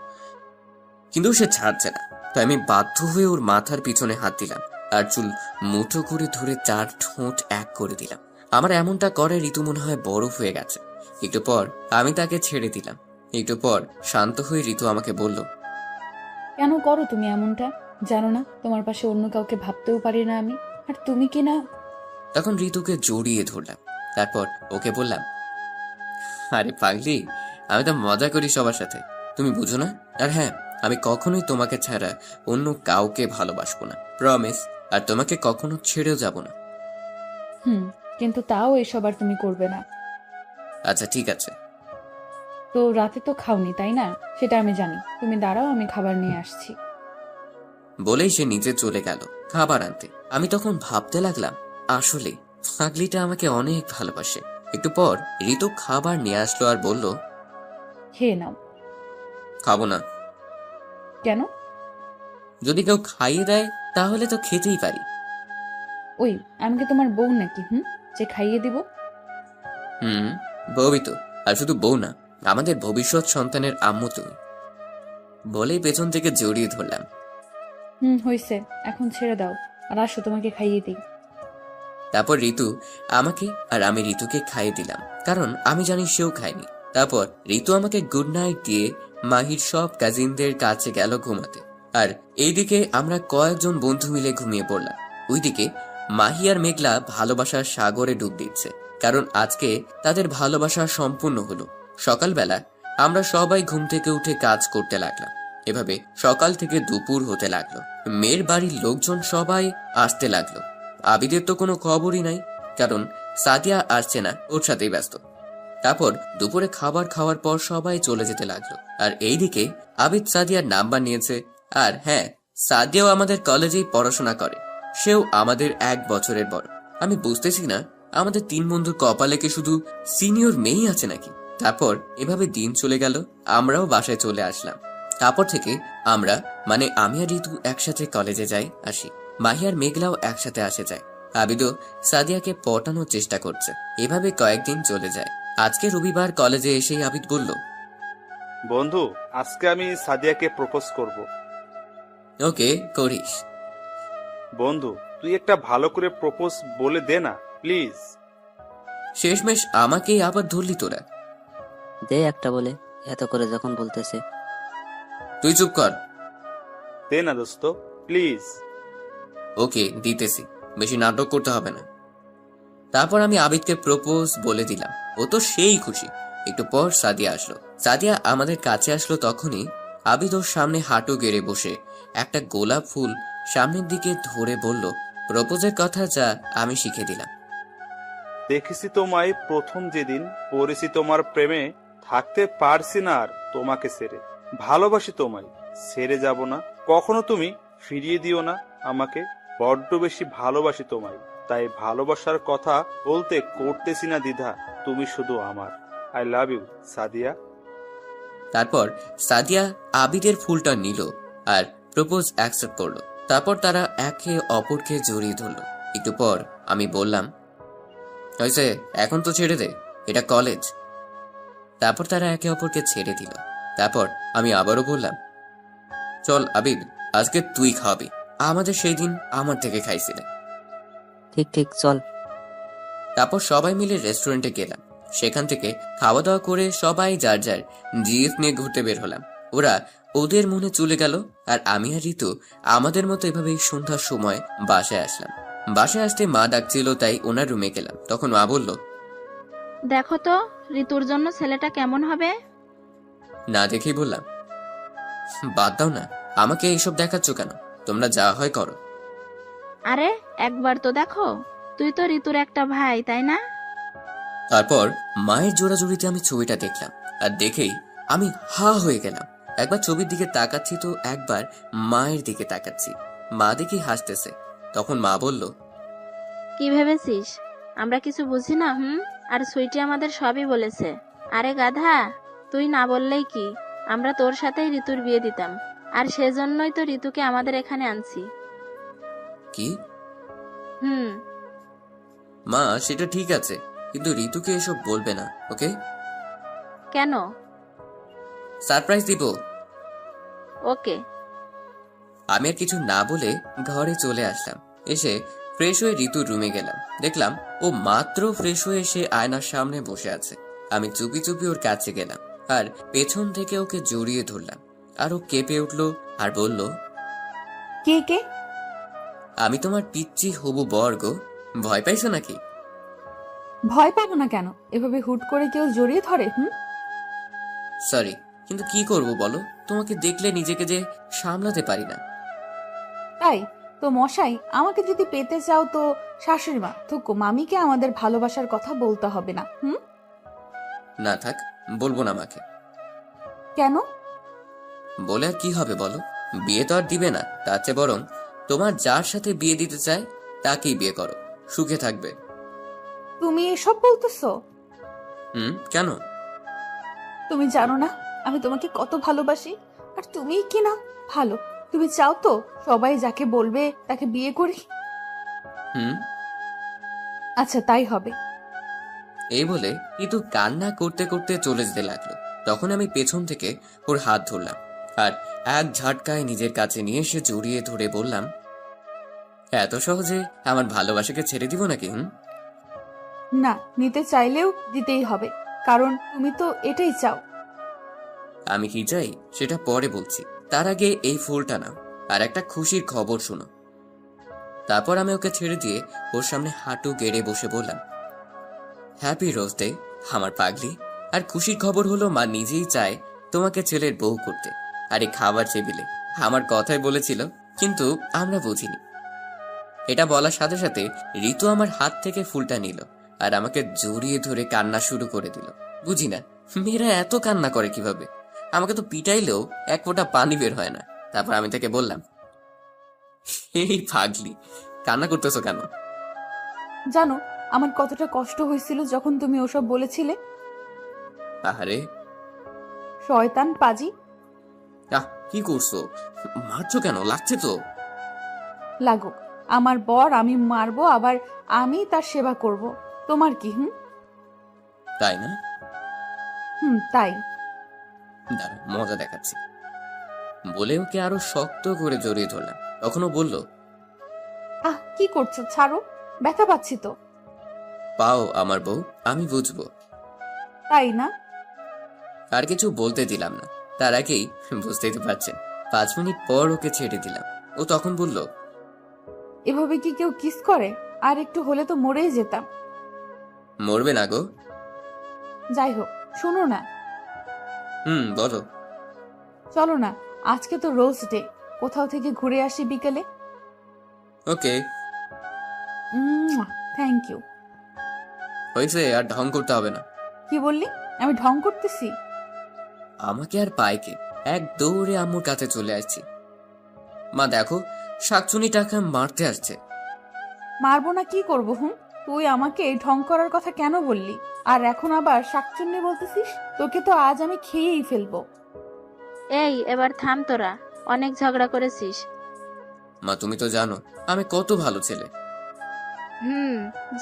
কিন্তু সে ছাড়ছে না, তাই আমি বাধ্য হয়ে ওর মাথার পিছনে হাত দিলাম আর চুল মুঠো করে ধরে 4 ঠোঁট এক করে দিলাম। আমার এমনটা করে ঋতু মনে হয় বরফ হয়ে গেছে। একটু পর আমি তাকে ছেড়ে দিলাম। একটু পর শান্ত হয়ে ঋতু আমাকে বলল, কেন করো তুমি এমনটা? জানো না তোমার পাশে অন্য কাউকে ভাবতেও পারি না আমি? আর তুমি কি না? তখন ঋতুকে জড়িয়ে ধরলাম। তারপর ওকে বললাম, আরে পাগলি, আমি তো মজা করি সবার সাথে, তুমি বুঝো না? আর হ্যাঁ, আমি কখনোই তোমাকে ছাড়া অন্য কাউকে ভালোবাসবো না, প্রমিস। আর তোমাকে কখনো ছেড়েও যাব না। কিন্তু তাও এসব আর তুমি করবে না। আচ্ছা ঠিক আছে। তো রাতে তো খাওনি তাই না? সেটা আমি জানি। তুমি দাঁড়াও, আমি খাবার নিয়ে আসছি। বলেই সে নিচে চলে গেল খাবার আনতে। আমি তখন ভাবতে লাগলাম, আসলে পাগলিটা আমাকে অনেক ভালোবাসে। একটু পর ঋতু খাবার নিয়ে আসলো আর বলল, খেয়ে নাও। খাবো না। কেন? যদি কেউ খাইয়ে দেয় তাহলে তো খেতেই পারি। ওই, আমি কি তোমার বউ নাকি যে খাইয়ে দিব? বউই তো, আর শুধু বউ না, আমাদের ভবিষ্যৎ সন্তানের আম্মু তুমি। বলেই পেছন থেকে জড়িয়ে ধরলাম। হইছে, এখন ছেড়ে দাও আর আসো, তোমাকে খাইয়ে দিই। তারপর ঋতু আমাকে আর আমি ঋতুকে খাইয়ে দিলাম, কারণ আমি জানি সেও খায়নি। তারপর ঋতু আমাকে গুড নাইট দিয়ে মাহির সব কাজিনদের কাছে গেল ঘুমাতে। আর এইদিকে আমরা কয়েকজন বন্ধু মিলে ঘুমিয়ে পড়লাম। ওইদিকে মাহি আর মেঘলা ভালোবাসার সাগরে ডুব দিচ্ছে, কারণ আজকে তাদের ভালোবাসা সম্পূর্ণ হলো। সকালবেলা আমরা সবাই ঘুম থেকে উঠে কাজ করতে লাগলাম। এভাবে সকাল থেকে দুপুর হতে লাগলো। মেয়ের বাড়ির লোকজন সবাই আসতে লাগলো। আবিদের তো কোনো খবরই নাই, কারণ সাদিয়া আসছে না, ওর সাথেই ব্যস্ত। তারপর দুপুরে খাবার খাওয়ার পর সবাই চলে যেতে লাগলো। আর এইদিকে আবিদ সাদিয়ার নাম্বার নিয়েছে। আর হ্যাঁ, সাদিয়াও আমাদের কলেজেই পড়াশোনা করে, সেও আমাদের 1 বছরের বড়। আমি বুঝতেছি না, আমাদের 3 বন্ধুর কপালে কি শুধু সিনিয়র মেয়েই আছে নাকি? তারপর এভাবে দিন চলে গেল, আমরাও বাসায় চলে আসলাম। তারপর থেকে আমরা, মানে আমি আর ঋতু একসাথে কলেজে যাই আসি। মাহি আর মেঘলাও একসাথে আসে যায়। আবিদও সাদিয়াকে পটানোর চেষ্টা করছে। এভাবে কয়েকদিন চলে যায়। আজকে রবিবার কলেজে এসেই আবিদ বলল, বন্ধু, আজকে আমি সাদিয়াকে প্রপোজ করব। ওকে, করিস। বন্ধু, তুই একটা ভালো করে প্রপোজ বলে দে না প্লিজ। শেষমেশ আমাকেই আবার ধরলি তোরা। দে একটা বলে, এত করে যখন বলতেছে। তুই চুপ কর। দে না দোস্ত, প্লিজ। ওকে, দিতেছি, বেশি নাটক করতে হবে না। তারপর আমি আবিদকে প্রপোজ বলে দিলাম। ও তো সেই খুশি। একটু পর সাদিয়া আসলো। সাদিয়া আমাদের কাছে আসলো তখনই আবিদ ওর সামনে হাঁটু গেড়ে বসে একটা গোলাপ ফুল সামনের দিকে ধরে বলল, প্রপোজের কথা যা আমি শিখে দিলাম। দেখেছি তোমায় প্রথম যেদিন পড়েছি তোমার প্রেমে, থাকতে পারছি না আর তোমাকে ছেড়ে। ভালোবাসি তোমায়, ছেড়ে যাব না কখনো, তুমি ফিরিয়ে দিও না আমাকে। বড্ড বেশি ভালোবাসি তোমায়, তাই ভালোবাসার কথা বলতে করতেছি না দ্বিধা, তুমি শুধু আমার। I love you Sadia. তারপর সাদিয়া আবিদের ফুলটা নিল আর প্রপোজ অ্যাকসেপ্ট করলো। তারপর তারা একে অপরকে জড়িয়ে ধরলো। একটু পর আমি বললাম, হয়েছে, এখন তো ছেড়ে দে, এটা কলেজ। তারপর তারা একে অপরকে ছেড়ে দিল। তারপর আমি আবারও বললাম, চল আবিদ, আজকে তুই খাওয়াবি, আমাদের সেই দিন আমার থেকে খাইছিলে। ঠিক ঠিক, চল। তারপর সবাই মিলে রেস্টুরেন্টে গেলাম। সেখান থেকে খাওয়া দাওয়া করে সবাই যার যার জিএফ নিয়ে ঘুরতে বের হলাম। ওরা ওদের মনে চলে গেল, আর আমি আর ঋতু আমাদের মতো এভাবেই সন্ধ্যার সময় বাসায় আসলাম। বাসায় আসতে মা ডাকছিল, তাই ওনার রুমে গেলাম। তখন মা বলল, দেখো তো ঋতুর জন্য ছেলেটা কেমন হবে। না দেখেই বললাম, বাদ দাও না, আমাকে এইসব দেখাচ্ছ কেন? তোমরা যা হয় করো। আরে একবার তো দেখো, তুই তো ঋতুর একটা ভাই, তাই না? তারপর মায়ের জোড়াজুড়িতে আমি ছবিটা দেখলাম, আর দেখেই আমি হা হয়ে গেলাম। একবার ছবির দিকে তাকাচ্ছি তো একবার মায়ের দিকে তাকাচ্ছি। মা দেখি হাসতেছে। তখন মা বলল, কি ভেবেছিস আমরা কিছু বুঝি না? আর সুইটি আমাদের সবই বলেছে। আরে গাধা, তুই না বললেই কি, আমরা তোর সাথেই ঋতুর বিয়ে দিতাম, আর সেজন্যই তো ঋতুকে আমাদের এখানে আনছি। কি? হুম। মা সেটা ঠিক আছে, কিন্তু ঋতুকে এসব বলবে না, ওকে? কেন? সারপ্রাইজ দিব। ওকে। আমি আর কিছু না বলে ঘরে চলে আসলাম। এসে ফ্রেশ হয়ে ঋতুর রুমে গেলাম। দেখলাম ও মাত্র ফ্রেশ হয়ে এসে আয়নার সামনে বসে আছে। আমি চুপি চুপি ওর কাছে গেলাম আর পেছন থেকে ওকে জড়িয়ে ধরলাম। আর ও কেঁপে উঠলো আর বলল, কে কে? আমি তোমার পিচ্চি হবু বর গো। ভয় পাইছো নাকি? ভয় পাবো না কেন? এভাবে হুট করে কেউ জড়িয়ে ধরে? সরি, কিন্তু কি করব বলো, তোমাকে দেখলে নিজেকে যে সামলাতে পারি না। তাই তো মশাই, আমাকে যদি পেতে চাও তো শাশুড়ি মা তো মামিকে আমাদের ভালোবাসার কথা বলতে হবে না। না থাক, বলবো না মাকে। কেন? বলে আর কি হবে বলো, বিয়ে তো আর দিবে না। তার চেয়ে বরং তোমার যার সাথে বিয়ে দিতে চায় তাকেই বিয়ে করো, সুখে থাকবে। তুমি এসব বলতেছো? কেন? তুমি জানো না আমি তোমাকে কত ভালোবাসি, আর তুমি কি না ভালো? তুমি চাও তো সবাই যাকে বলবে তাকে বিয়ে করি? আচ্ছা তাই হবে। এই বলে কিন্তু কান্না করতে করতে চলে যেতে লাগলো। তখন আমি পেছন থেকে ওর হাত ধরলাম আর এক ঝাটকায় নিজের কাছে নিয়ে এসে জড়িয়ে ধরে বললাম, এত সহজে আমার ভালোবাসাকে ছেড়ে দিব নাকি? না, নিতে চাইলেও দিতেই হবে, কারণ তুমি তো এটাই চাও। আমি কি চাই সেটা পরে বলছি, তার আগে এই ফুলটা নাও আর একটা খুশির খবর শোনো। তারপর আমি ওকে ছেড়ে দিয়ে ওর সামনে হাঁটু গেড়ে বসে বললাম, হ্যাপি রোজ ডে আমার পাগলি। আর খুশির খবর হলো মা নিজেই চায় তোমাকে ছেলের বউ করতে। আর এই খাবার টেবিলে আমার কথাই বলেছিল, কিন্তু আমরা বুঝিনি। এটা বলার সাথে সাথে ঋতু আমার হাত থেকে ফুলটা নিল আর আমাকে জড়িয়ে ধরে কান্না শুরু করে দিল। বুঝি না মেয়েরা এত কান্না করে কিভাবে, আমাকে তো পিটাইলেও এক ফোঁটা পানি বের হয় না। তারপর আমি তাকে বললাম, এই পাগলি কান্না করতেছো কেন? জানো আমার কতটা কষ্ট হয়েছিল যখন তুমি ওসব বলেছিলে? আরে শয়তান পাজি। কি করছো? মারছো কেন? লাগছে তো। লাগুক, আমার বর আমি মারবো, আবার আমি তার সেবা করব। তোমার কি? তাই না? তাই। দাঁড়া, মজা দেখাচ্ছি। বলে ওকে আরো শক্ত করে জড়িয়ে ধরলাম। তখনও বলল, কি করছো? ছাড়ো, ব্যথা পাচ্ছি তো। পাও আমার বউ, আমি বুঝবো। তাই না? আর কিছু বলতে দিলাম না, তার আগেই বুঝতেই তো পারছেন 5 মিনিট পর ওকে ছেড়ে দিলাম। ও তখন বলল, এভাবে কি কেউ কিস করে? আর একটু হলে তো মরেই যেতাম। মরবে না গো। যাই হোক, শোনো না। বলো। চলো না, আজকে তো রোজ ডে, কোথাও থেকে ঘুরে আসি বিকেলে। ওকে। Thank you. হয়েছে, আর ঢং করতে হবে না। কি বললি? আমি ঢং করতেছি? আমাকে আর পাইকে এক দৌড়ে আম্মুর কাছে চলে আসছি। মা দেখো, শাকচুনি টাকা মারতে আসছে। মারবো না কি করবো? তুই আমাকে ঢং করার কথা কেন বললি? আর এখন আবার শাকচুন্নি বলতেছিস? তোকে তো আজ আমি খেয়েই ফেলবো। এই এবার থাম, তোরা অনেক ঝগড়া করেছিস। মা তুমি তো জানো আমি কত ভালো ছেলে।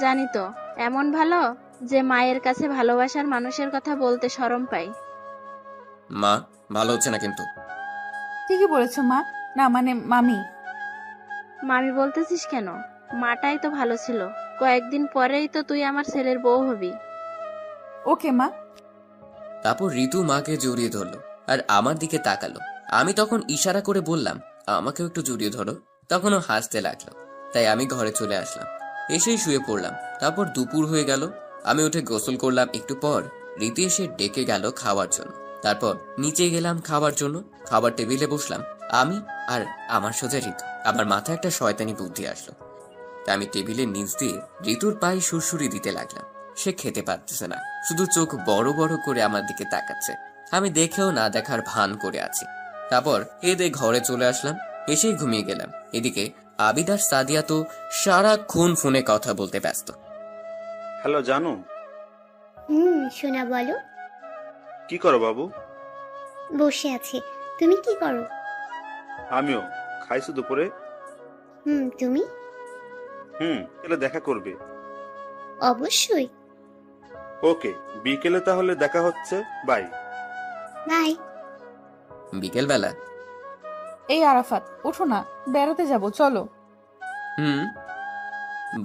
জানি তো, এমন ভালো যে মায়ের কাছে ভালোবাসার মানুষের কথা বলতে শরম পাই। মা ভালো হচ্ছে না কিন্তু। ঠিকই বলেছো মা, না মানে মামি। মামি বলতেছিস কেন? মাটাই তো ভালো ছিল। কয়েকদিন পরেই তো তুই আমার ছেলের বউ হবি। ওকে মা। তারপর ঋতু মাকে জড়িয়ে ধরলো আর আমার দিকে তাকালো। আমি তখন ইশারা করে বললাম, আমাকেও একটু জড়িয়ে ধরো। তখন ও হাসতে লাগলো, তাই আমি ঘরে চলে আসলাম। এসেই শুয়ে পড়লাম। তারপর দুপুর হয়ে গেল, আমি উঠে গোসল করলাম। একটু পর রীতি এসে ডেকে গেল খাওয়ার জন্য। তারপর নিচে গেলাম খাবার জন্য। খাবার টেবিলে বসলাম আমি আর আমার সোজা ঋতু। আমার মাথায় একটা শয়তানি বুদ্ধি আসলো, তাই আমি টেবিলের নিচ দিয়ে ঋতুর পায়ে সুরসুরি দিতে লাগলাম। সে খেতে পারতেছে না, শুধু চোখ বড় বড় করে আমার দিকে তাকাচ্ছে। আমি দেখেও না দেখার ভান করে আছি। তারপর এদের ঘরে চলে আসলাম, এসেই ঘুমিয়ে গেলাম। এদিকে আবিদ আর সাদিয়া তো সারাক্ষণ ফোনে কথা বলতে ব্যস্ত। হ্যালো জানু। শোনা বলো। কি করো বাবু? বসে আছি। তুমি কি করো? আমিও। খাইছো দুপুরে? তুমি? তাহলে দেখা করবে। অবশ্যই। ওকে, বিকেলে তাহলে দেখা হচ্ছে। বাই। বাই। বিকেল বেলা। এই আরাফাত, ওঠো না, বেড়াতে যাব, চলো।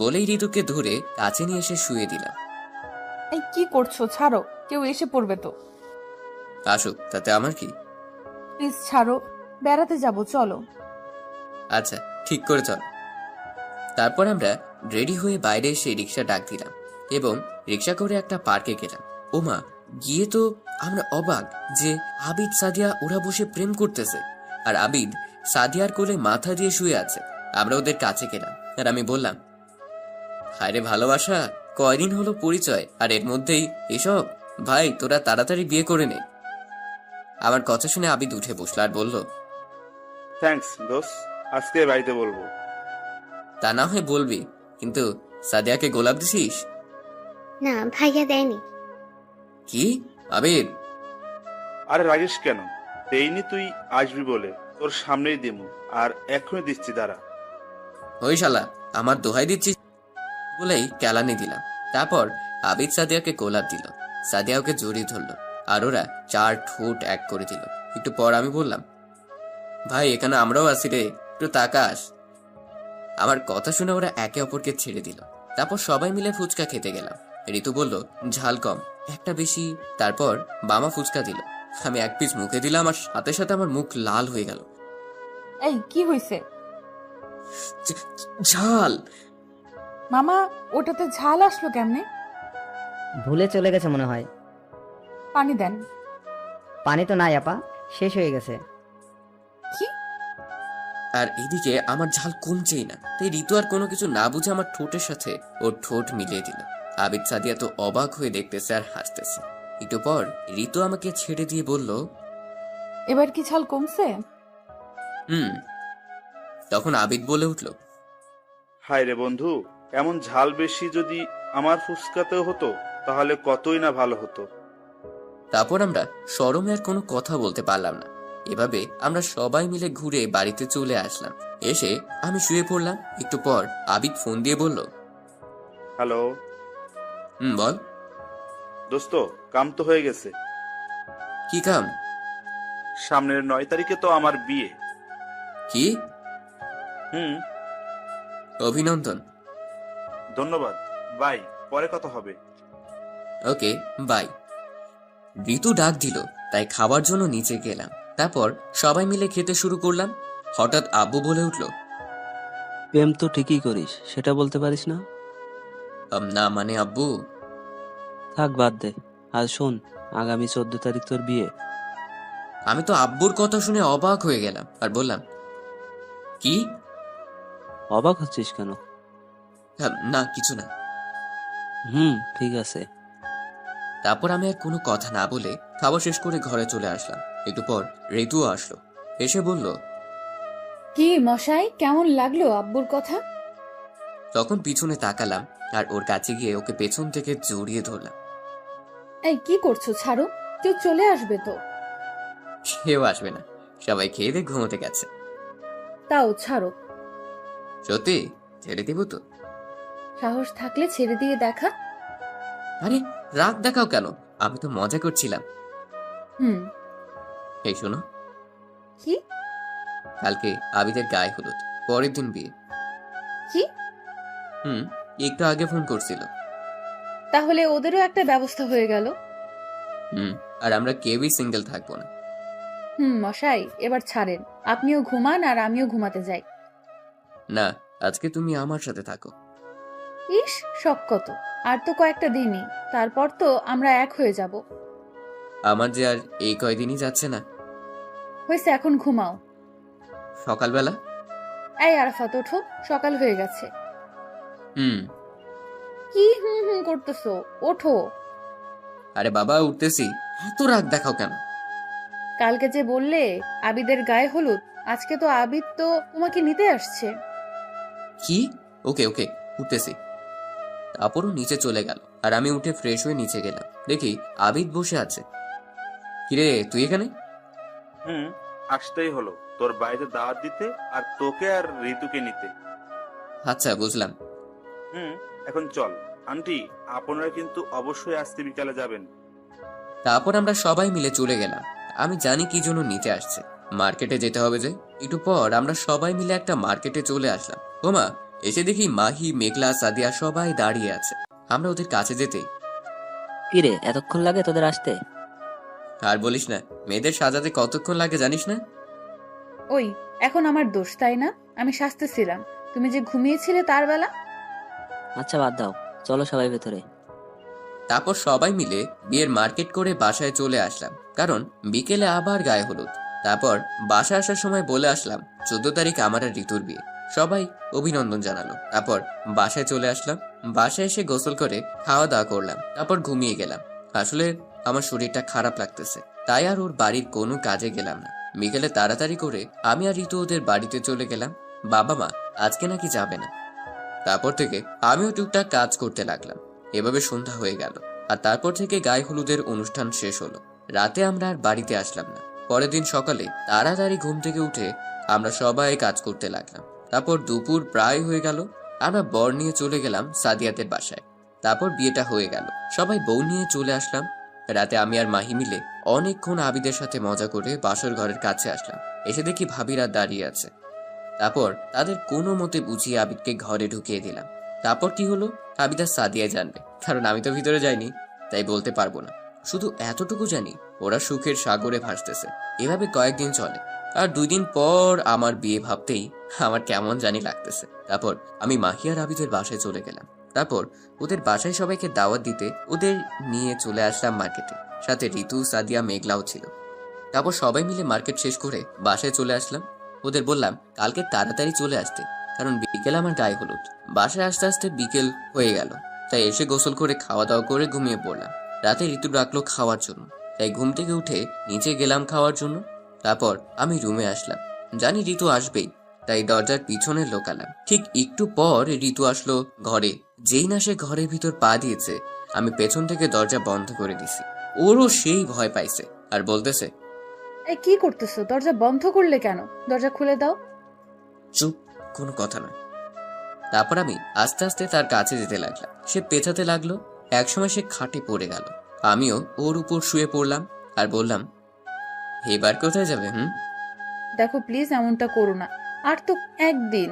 বলেই ঋতুকে ধরে কাছে নিয়ে এসে শুয়ে দিলাম। এই কি করছো? ছাড়ো, কেউ এসে পড়বে তো। আসুক, তাতে আমার কি। প্লিজ ছাড়ো, বেড়াতে যাব, চলো। আচ্ছা, ঠিক করে চল। তারপর আমরা রেডি হয়ে বাইরে এসে রিক্সা ডাক দিলাম এবং রিক্সা করে একটা পার্কে গেলাম। ওমা, গিয়ে তো আমরা অবাক যে আবিদ সাদিয়া ওরা বসে প্রেম করতেছে, আর আবিদ সাদিয়ার কোলে মাথা দিয়ে শুয়ে আছে। আমরা ওদের কাছে গেলাম আর আমি বললাম, হায়রে ভালোবাসা, কয়দিন হলো পরিচয় আর এর মধ্যেই এসব। ভাই, তোরা তাড়াতাড়ি বিয়ে করে নে। আমার কথা শুনে আবিদ উঠে বসলো আর বলল, থ্যাঙ্কস দোস্ত, আজকে বাড়িতে বলবো। তা না হয় বলবি, কিন্তু সাদিয়াকে গোলাপ দিছিস? না, ভাইয়া দেয়নি। কি আবিদ? আরে রাগিস কেন? দেইনি, তুই আসবি বলে তোর সামনেই দিমু, আর এখনই দিচ্ছি, দাঁড়া। ওই শালা, আমার দোহাই দিচ্ছিস বলেই কেলানি দিলাম। তারপর আবিদ সাদিয়াকে গোলাপ দিল, সাদিয়া ওকে জড়িয়ে ধরলো আর ওরা 4 ঠোঁট এক করে দিল। একটু পর আমি বললাম, ভাই এখানে আমরাও আছি রে, একটু তাকাস। আমার কথা শুনে ওরা একে অপরকে ছেড়ে দিল। তারপর সবাই মিলে ফুচকা খেতে গেলাম। ঋতু বলল, ঝাল কম, একটা বেশি। তারপর বামা ফুচকা দিল। আমি এক পিস মুখে দিলাম আর সাথে সাথে আমার মুখ লাল হয়ে গেল। এই কি হয়েছে? ঝাল। মামা, ওটাতে ঝাল আসলো কেমনে? ভুলে চলে গেছে মনে হয়। পানি দেন। পানি তো নাই আপা, শেষ হয়ে গেছে। কি? আর এদিকে আমার ঝাল কমছেই না, তাই ঋতু আর কোনো কিছু না বুঝে আমার ঠোঁটের সাথে ওর ঠোঁট মিলিয়ে দিল। আবিদ সাদিয়া তো অবাক হয়ে দেখতেছে আর হাসতেছে। একটু পর ঋতু আমাকে ছেড়ে দিয়ে বলল, এবার কি ঝাল কমছে? তখন আবিদ বলে উঠল, হায় রে বন্ধু, এমন ঝাল বেশি যদি আমার ফুসকাতেও হতো তাহলে কতই না ভালো হতো। তারপর আমরা শরমে আর কোনো কথা বলতে পারলাম না। এভাবে আমরা সবাই মিলে ঘুরে বাড়িতে চলে আসলাম। এসে আমি শুয়ে পড়লাম। একটু পর আবিদ ফোন দিয়ে বলল, হ্যালো। বল। দোস্ত, কাম তো হয়ে গেছে। কি কাম? সামনের 9 তারিখে তো আমার বিয়ে। কি? অভিনন্দন। ধন্যবাদ। বাই, পরে কথা হবে। ওকে, বাই। ঋতু ডাক দিল, তাই খাবার জন্য নিচে গেলাম। তারপর সবাই মিলে খেতে শুরু করলাম। হঠাৎ আব্বু বলে উঠল, প্রেম তো ঠিকই করিস, সেটা বলতে পারিস না? না মানে আব্বু। থাক, বাদ দে। আর শোন, আগামী 14 তারিখ তোর বিয়ে। আমি তো আব্বুর কথা শুনে অবাক হয়ে গেলাম আর বললাম, কি? অবাক হচ্ছিস কেন? না, কিছু না। ঠিক আছে। তারপর আমি আর কোনো কথা না বলে খাবার শেষ করে ঘরে চলে আসলাম। একটু পর ঋতুও আসলো, এসে বলল, কি মশাই, কেমন লাগলো আব্বুর কথা? তখন পিছনে তাকালাম আর ওর কাছে গিয়ে ওকে পেছন থেকে জড়িয়ে ধরলাম। এই কি করছো? ছাড়ো, কেউ চলে আসবে তো। কেউ আসবে না, সবাই খেয়ে দিয়ে ঘুমোতে গেছে। তাও ছাড়ো। সত্যি ছেড়ে দিব তো? সাহস থাকলে ছেড়ে দিয়ে দেখা। আরে রাগ দেখাও কেন, আমি তো মজা করছিলাম। এই শোনো। কি? কালকে আবিদের গায়ে হলুদ, পরের দিন বিয়ে। কি? একটু আগে ফোন করছিল। তাহলে ওদেরও একটা ব্যবস্থা হয়ে গেল। আর আমরা কেউই সিঙ্গেল থাকবো না। মশাই, এবার ছাড়েন, আপনিও ঘুমান আর আমিও ঘুমাতে যাই। না, আজকে তুমি আমার সাথে থাকো। ইস, শখ কত! আর তো কয়েকটা দিনই, তারপর তো আমরা এক হয়ে যাব। আমার যে আর এই কয়দিনই যাচ্ছে না। হয়েছে, এখন ঘুমাও। সকালবেলা? এই আরাফাত, ওঠো, সকাল হয়ে গেছে। কি করতেছো? ওঠো। আরে বাবা, উঠতেছি। এত রাগ দেখাও কেন? কালকে যে বললে আবিদের গায়ে হলুদ, আজকে তো আবিদ তো তোমাকে নিতে আসছে। কি? ওকে ওকে, উঠতেছি। তারপরও নিচে চলে গেল আর আমি উঠে ফ্রেশ হয়ে নিচে গেলাম। দেখি আবিদ বসে আছে। কিরে, তুই এখানে? আসতেই হলো তোর বাড়িতে দাওয়াত দিতে আর তোকে আর ঋতুকে নিতে। আচ্ছা, বুঝলাম। এখন চল। আন্টি, আপনারা কিন্তু অবশ্যই আজকে বিকালে যাবেন। তারপর আমরা সবাই মিলে চলে গেলাম। আমি জানি কি জন্য নিতে আসছে, মার্কেটে যেতে হবে যে। একটু পর আমরা সবাই মিলে একটা মার্কেটে চলে আসলাম। ওমা, এসে দেখি মাহি, মেঘলা, সাদিয়া সবাই দাঁড়িয়ে আছে। আমরা ওদের কাছে যেতেই, কিরে এতক্ষণ লাগে তোদের আসতে? আর বলিস না, মেয়েদের সাজাতে কতক্ষণ লাগে জানিস না? ওই এখন আমার দোষ তাই না? আমি সাজতেছিলাম, তুমি যে ঘুমিয়েছিলে তার বেলা। আচ্ছা বাদ দাও, চলো সবাই ভেতরে। তারপর সবাই মিলে বিয়ের মার্কেট করে বাসায় চলে আসলাম, কারণ বিকেলে আবার গায়ে হলুদ। তারপর বাসা আসার সময় বলে আসলাম 14 তারিখ আমার আর ঋতুর বিয়ে। সবাই অভিনন্দন জানালো। তারপর বাসায় চলে আসলাম। বাসায় এসে গোসল করে খাওয়া দাওয়া করলাম, তারপর ঘুমিয়ে গেলাম। আসলে আমার শরীরটা খারাপ লাগতেছে, তাই আর ওর বাড়ির কোনো কাজে গেলাম না। বিকেলে তাড়াতাড়ি করে আমি আর ঋতু ওদের বাড়িতে চলে গেলাম। বাবা মা আজকে নাকি যাবে না। তারপর থেকে আমিও টুকটাক কাজ করতে লাগলাম। এভাবে সন্ধ্যা হয়ে গেল, আর তারপর থেকে গায়ে হলুদের অনুষ্ঠান শেষ হলো। রাতে আমরা আর বাড়িতে আসলাম না। পরের দিন সকালে তাড়াতাড়ি ঘুম থেকে উঠে আমরা সবাই কাজ করতে লাগলাম। তারপর দুপুর প্রায় হয়ে গেল, আমরা বর নিয়ে চলে গেলাম সাদিয়াতের বাসায়। তারপর বিয়েটা হয়ে গেল, সবাই বউ নিয়ে চলে আসলাম। রাতে আমি আর মাহি মিলে অনেকক্ষণ আবিদের সাথে মজা করে বাসর ঘরের কাছে আসলাম। এসে দেখি ভাবিরা দাঁড়িয়ে আছে। তারপর তাদের কোনো মতে বুঝিয়ে আবিদকে ঘরে ঢুকিয়ে দিলাম। তারপর কি হলো আবিদ আর সাদিয়া জানবে, কারণ আমি তো ভিতরে যাইনি, তাই বলতে পারবো না। শুধু এতটুকু জানি ওরা সুখের সাগরে ভাসতেছে। এভাবে কয়েকদিন চলে, আর 2 দিন পর আমার বিয়ে ভাবতেই আমার কেমন জানি লাগতেছে। তারপর আমি মাহি আর আবিদের বাসায় চলে গেলাম। তারপর ওদের বাসায় সবাইকে দাওয়াত দিতে ওদের নিয়ে চলে আসলাম মার্কেটে। সাথে ঋতু, সাদিয়া, মেঘলাও ছিল। তারপর সবাই মিলে মার্কেট শেষ করে বাসায় চলে আসলাম। ওদের বললাম কালকে তাড়াতাড়ি চলে আসতে, কারণ বিকেল আমার গায়ে হলুদ। বাসায় আসতে আসতে বিকেল হয়ে গেল, তাই এসে গোসল করে খাওয়া দাওয়া করে ঘুমিয়ে পড়লাম। রাতে ঋতু ডাকলো খাওয়ার জন্য, তাই ঘুম থেকে উঠে নিচে গেলাম খাওয়ার জন্য। তারপর আমি রুমে আসলাম, জানি ঋতু আসবেই, তাই দরজার পিছনে লোকালাম। ঠিক একটু পর ঋতু আসলো ঘরে। যেই না সে ঘরের ভিতর পা দিয়েছে, আমি পেছন থেকে দরজা বন্ধ করে দিছি। ওরও সেই ভয় পাইছে আর বলতেছে, এই কি করতেছো? দরজা বন্ধ করলে কেন? দরজা খুলে দাও। চুপ, কোনো কথা নয়। তারপর আমি আস্তে আস্তে তার কাছে যেতে লাগলাম। সে পেছাতে লাগলো। একসময় সে খাটে পড়ে গেল। আমিও ওর উপর শুয়ে পড়লাম আর বললাম, এবার কোথায় যাবে? দেখো প্লিজ এমনটা করো না, আর তো একদিন।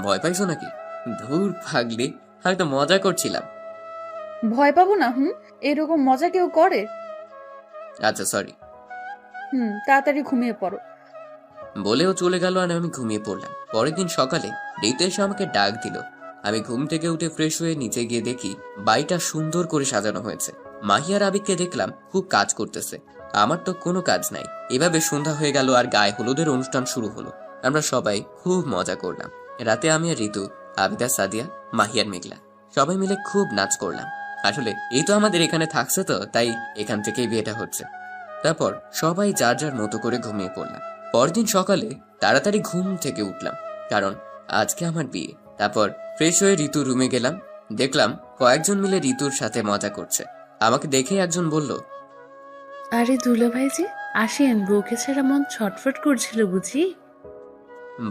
ভয় পাইছো নাকি? ধুর পাগলি, আমি তো মজা করছিলাম। ভয় পাবো না? এরকম মজা কেউ করে? আচ্ছা সরি। তাড়াতাড়ি ঘুমিয়ে পড়ো। বলেও চলে গেল আর আমি ঘুমিয়ে পড়লাম। পরের দিন সকালে ঋতু এসে আমাকে ডাক দিল। আমি ঘুম থেকে উঠে ফ্রেশ হয়ে নিচে গিয়ে দেখি বাড়িটা সুন্দর করে সাজানো হয়েছে। মাহি আর আবিদকে দেখলাম খুব কাজ করতেছে। আমার তো কোনো কাজ নাই। এভাবে সন্ধ্যা হয়ে গেল আর গায়ে হলুদের অনুষ্ঠান শুরু হলো। আমরা সবাই খুব মজা করলাম। রাতে আমি আর ঋতু, আবিদা, সাদিয়া, মাহি আর মেঘলা সবাই মিলে খুব নাচ করলাম। আসলে এই তো আমাদের এখানে থাকছে, তো তাই এখান থেকেই বিয়েটা হচ্ছে। তারপর সবাই যার যার মতো করে ঘুমিয়ে পড়লাম। পরদিন সকালে তাড়াতাড়ি ঘুম থেকে উঠলাম, কারণ আজকে আমার বিয়ে। তারপর ফ্রেশ হয়ে ঋতুর রুমে গেলাম। দেখলাম কয়েকজন মিলে ঋতুর সাথে মজা করছে। আমাকে দেখে একজন বলল, আরে দুলা ভাইজি আসেন, বউকে ছাড়া মন ছটফট করছিল বুঝি।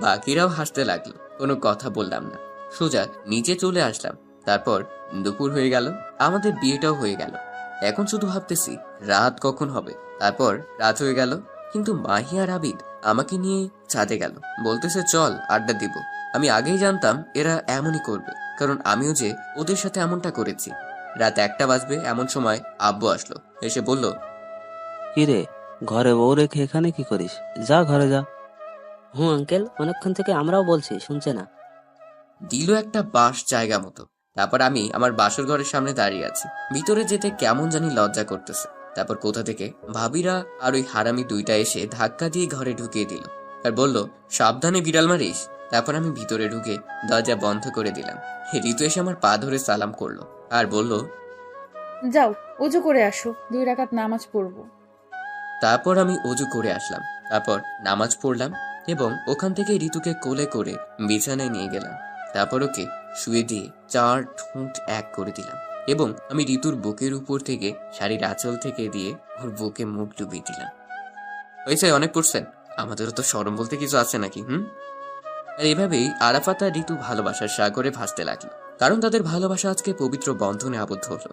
বাকিরাও হাসতে লাগলো। কোনো কথা বললাম না, সোজা নিচে চলে আসলাম। তারপর দুপুর হয়ে গেল, আমাদের বিয়েটাও হয়ে গেল। এখন শুধু ভাবতেছি রাত কখন হবে। তারপর রাত হয়ে গেল, কিন্তু মাহি আর আবিদ আমাকে নিয়ে ছাদে গেল। বলতেছে চল আড্ডা দিব। আমি আগেই জানতাম এরা এমনই করবে, কারণ আমিও যে ওদের সাথে এমনটা করেছি। রাত 1টা বাজবে এমন সময় আব্বু আসলো। এসে বলল, কিরে ঘরে বউ রেখে এখানে কি করিস? যা ঘরে যা। আঙ্কেল, অনেকক্ষণ থেকে আমরাও বলছি, শুনছে না। দিল একটা বাস জায়গা মতো। তারপর আমি আমার বাসর ঘরের সামনে দাঁড়িয়ে আছি। ভিতরে যেতে কেমন জানি লজ্জা করতেছে। তারপর কোথা থেকে ভাবিরা আর ওই হারামি দুইটা এসে ধাক্কা দিয়ে ঘরে ঢুকিয়ে দিল আর বলল, সাবধানে বিড়াল মারিস। তারপর আমি ভিতরে ঢুকে দরজা বন্ধ করে দিলাম। ঋতু এসে আমার পা ধরে সালাম করলো আর বলল, যাও উজু করে আসো, 2 রাকাত নামাজ পড়বো। তারপর আমি অজু করে আসলাম। তারপর নামাজ পড়লাম এবং ওখান থেকে ঋতুকে কোলে করে বিছানায় নিয়ে গেলাম। তারপর ওকে শুয়ে দিয়ে 4 ঠোঁট এক করে দিলাম এবং আমি ঋতুর বুকের উপর থেকে শাড়ির আঁচল থেকে দিয়ে ওর বুকে মুখ ডুবিয়ে দিলাম। হয়েছে, অনেক পড়ছেন। আমাদেরও তো শরম বলতে কিছু আছে নাকি? আর এভাবেই আরাফাত আর ঋতু ভালোবাসার সাগরে ভাসতে লাগলো, কারণ তাদের ভালোবাসা আজকে পবিত্র বন্ধনে আবদ্ধ হলো।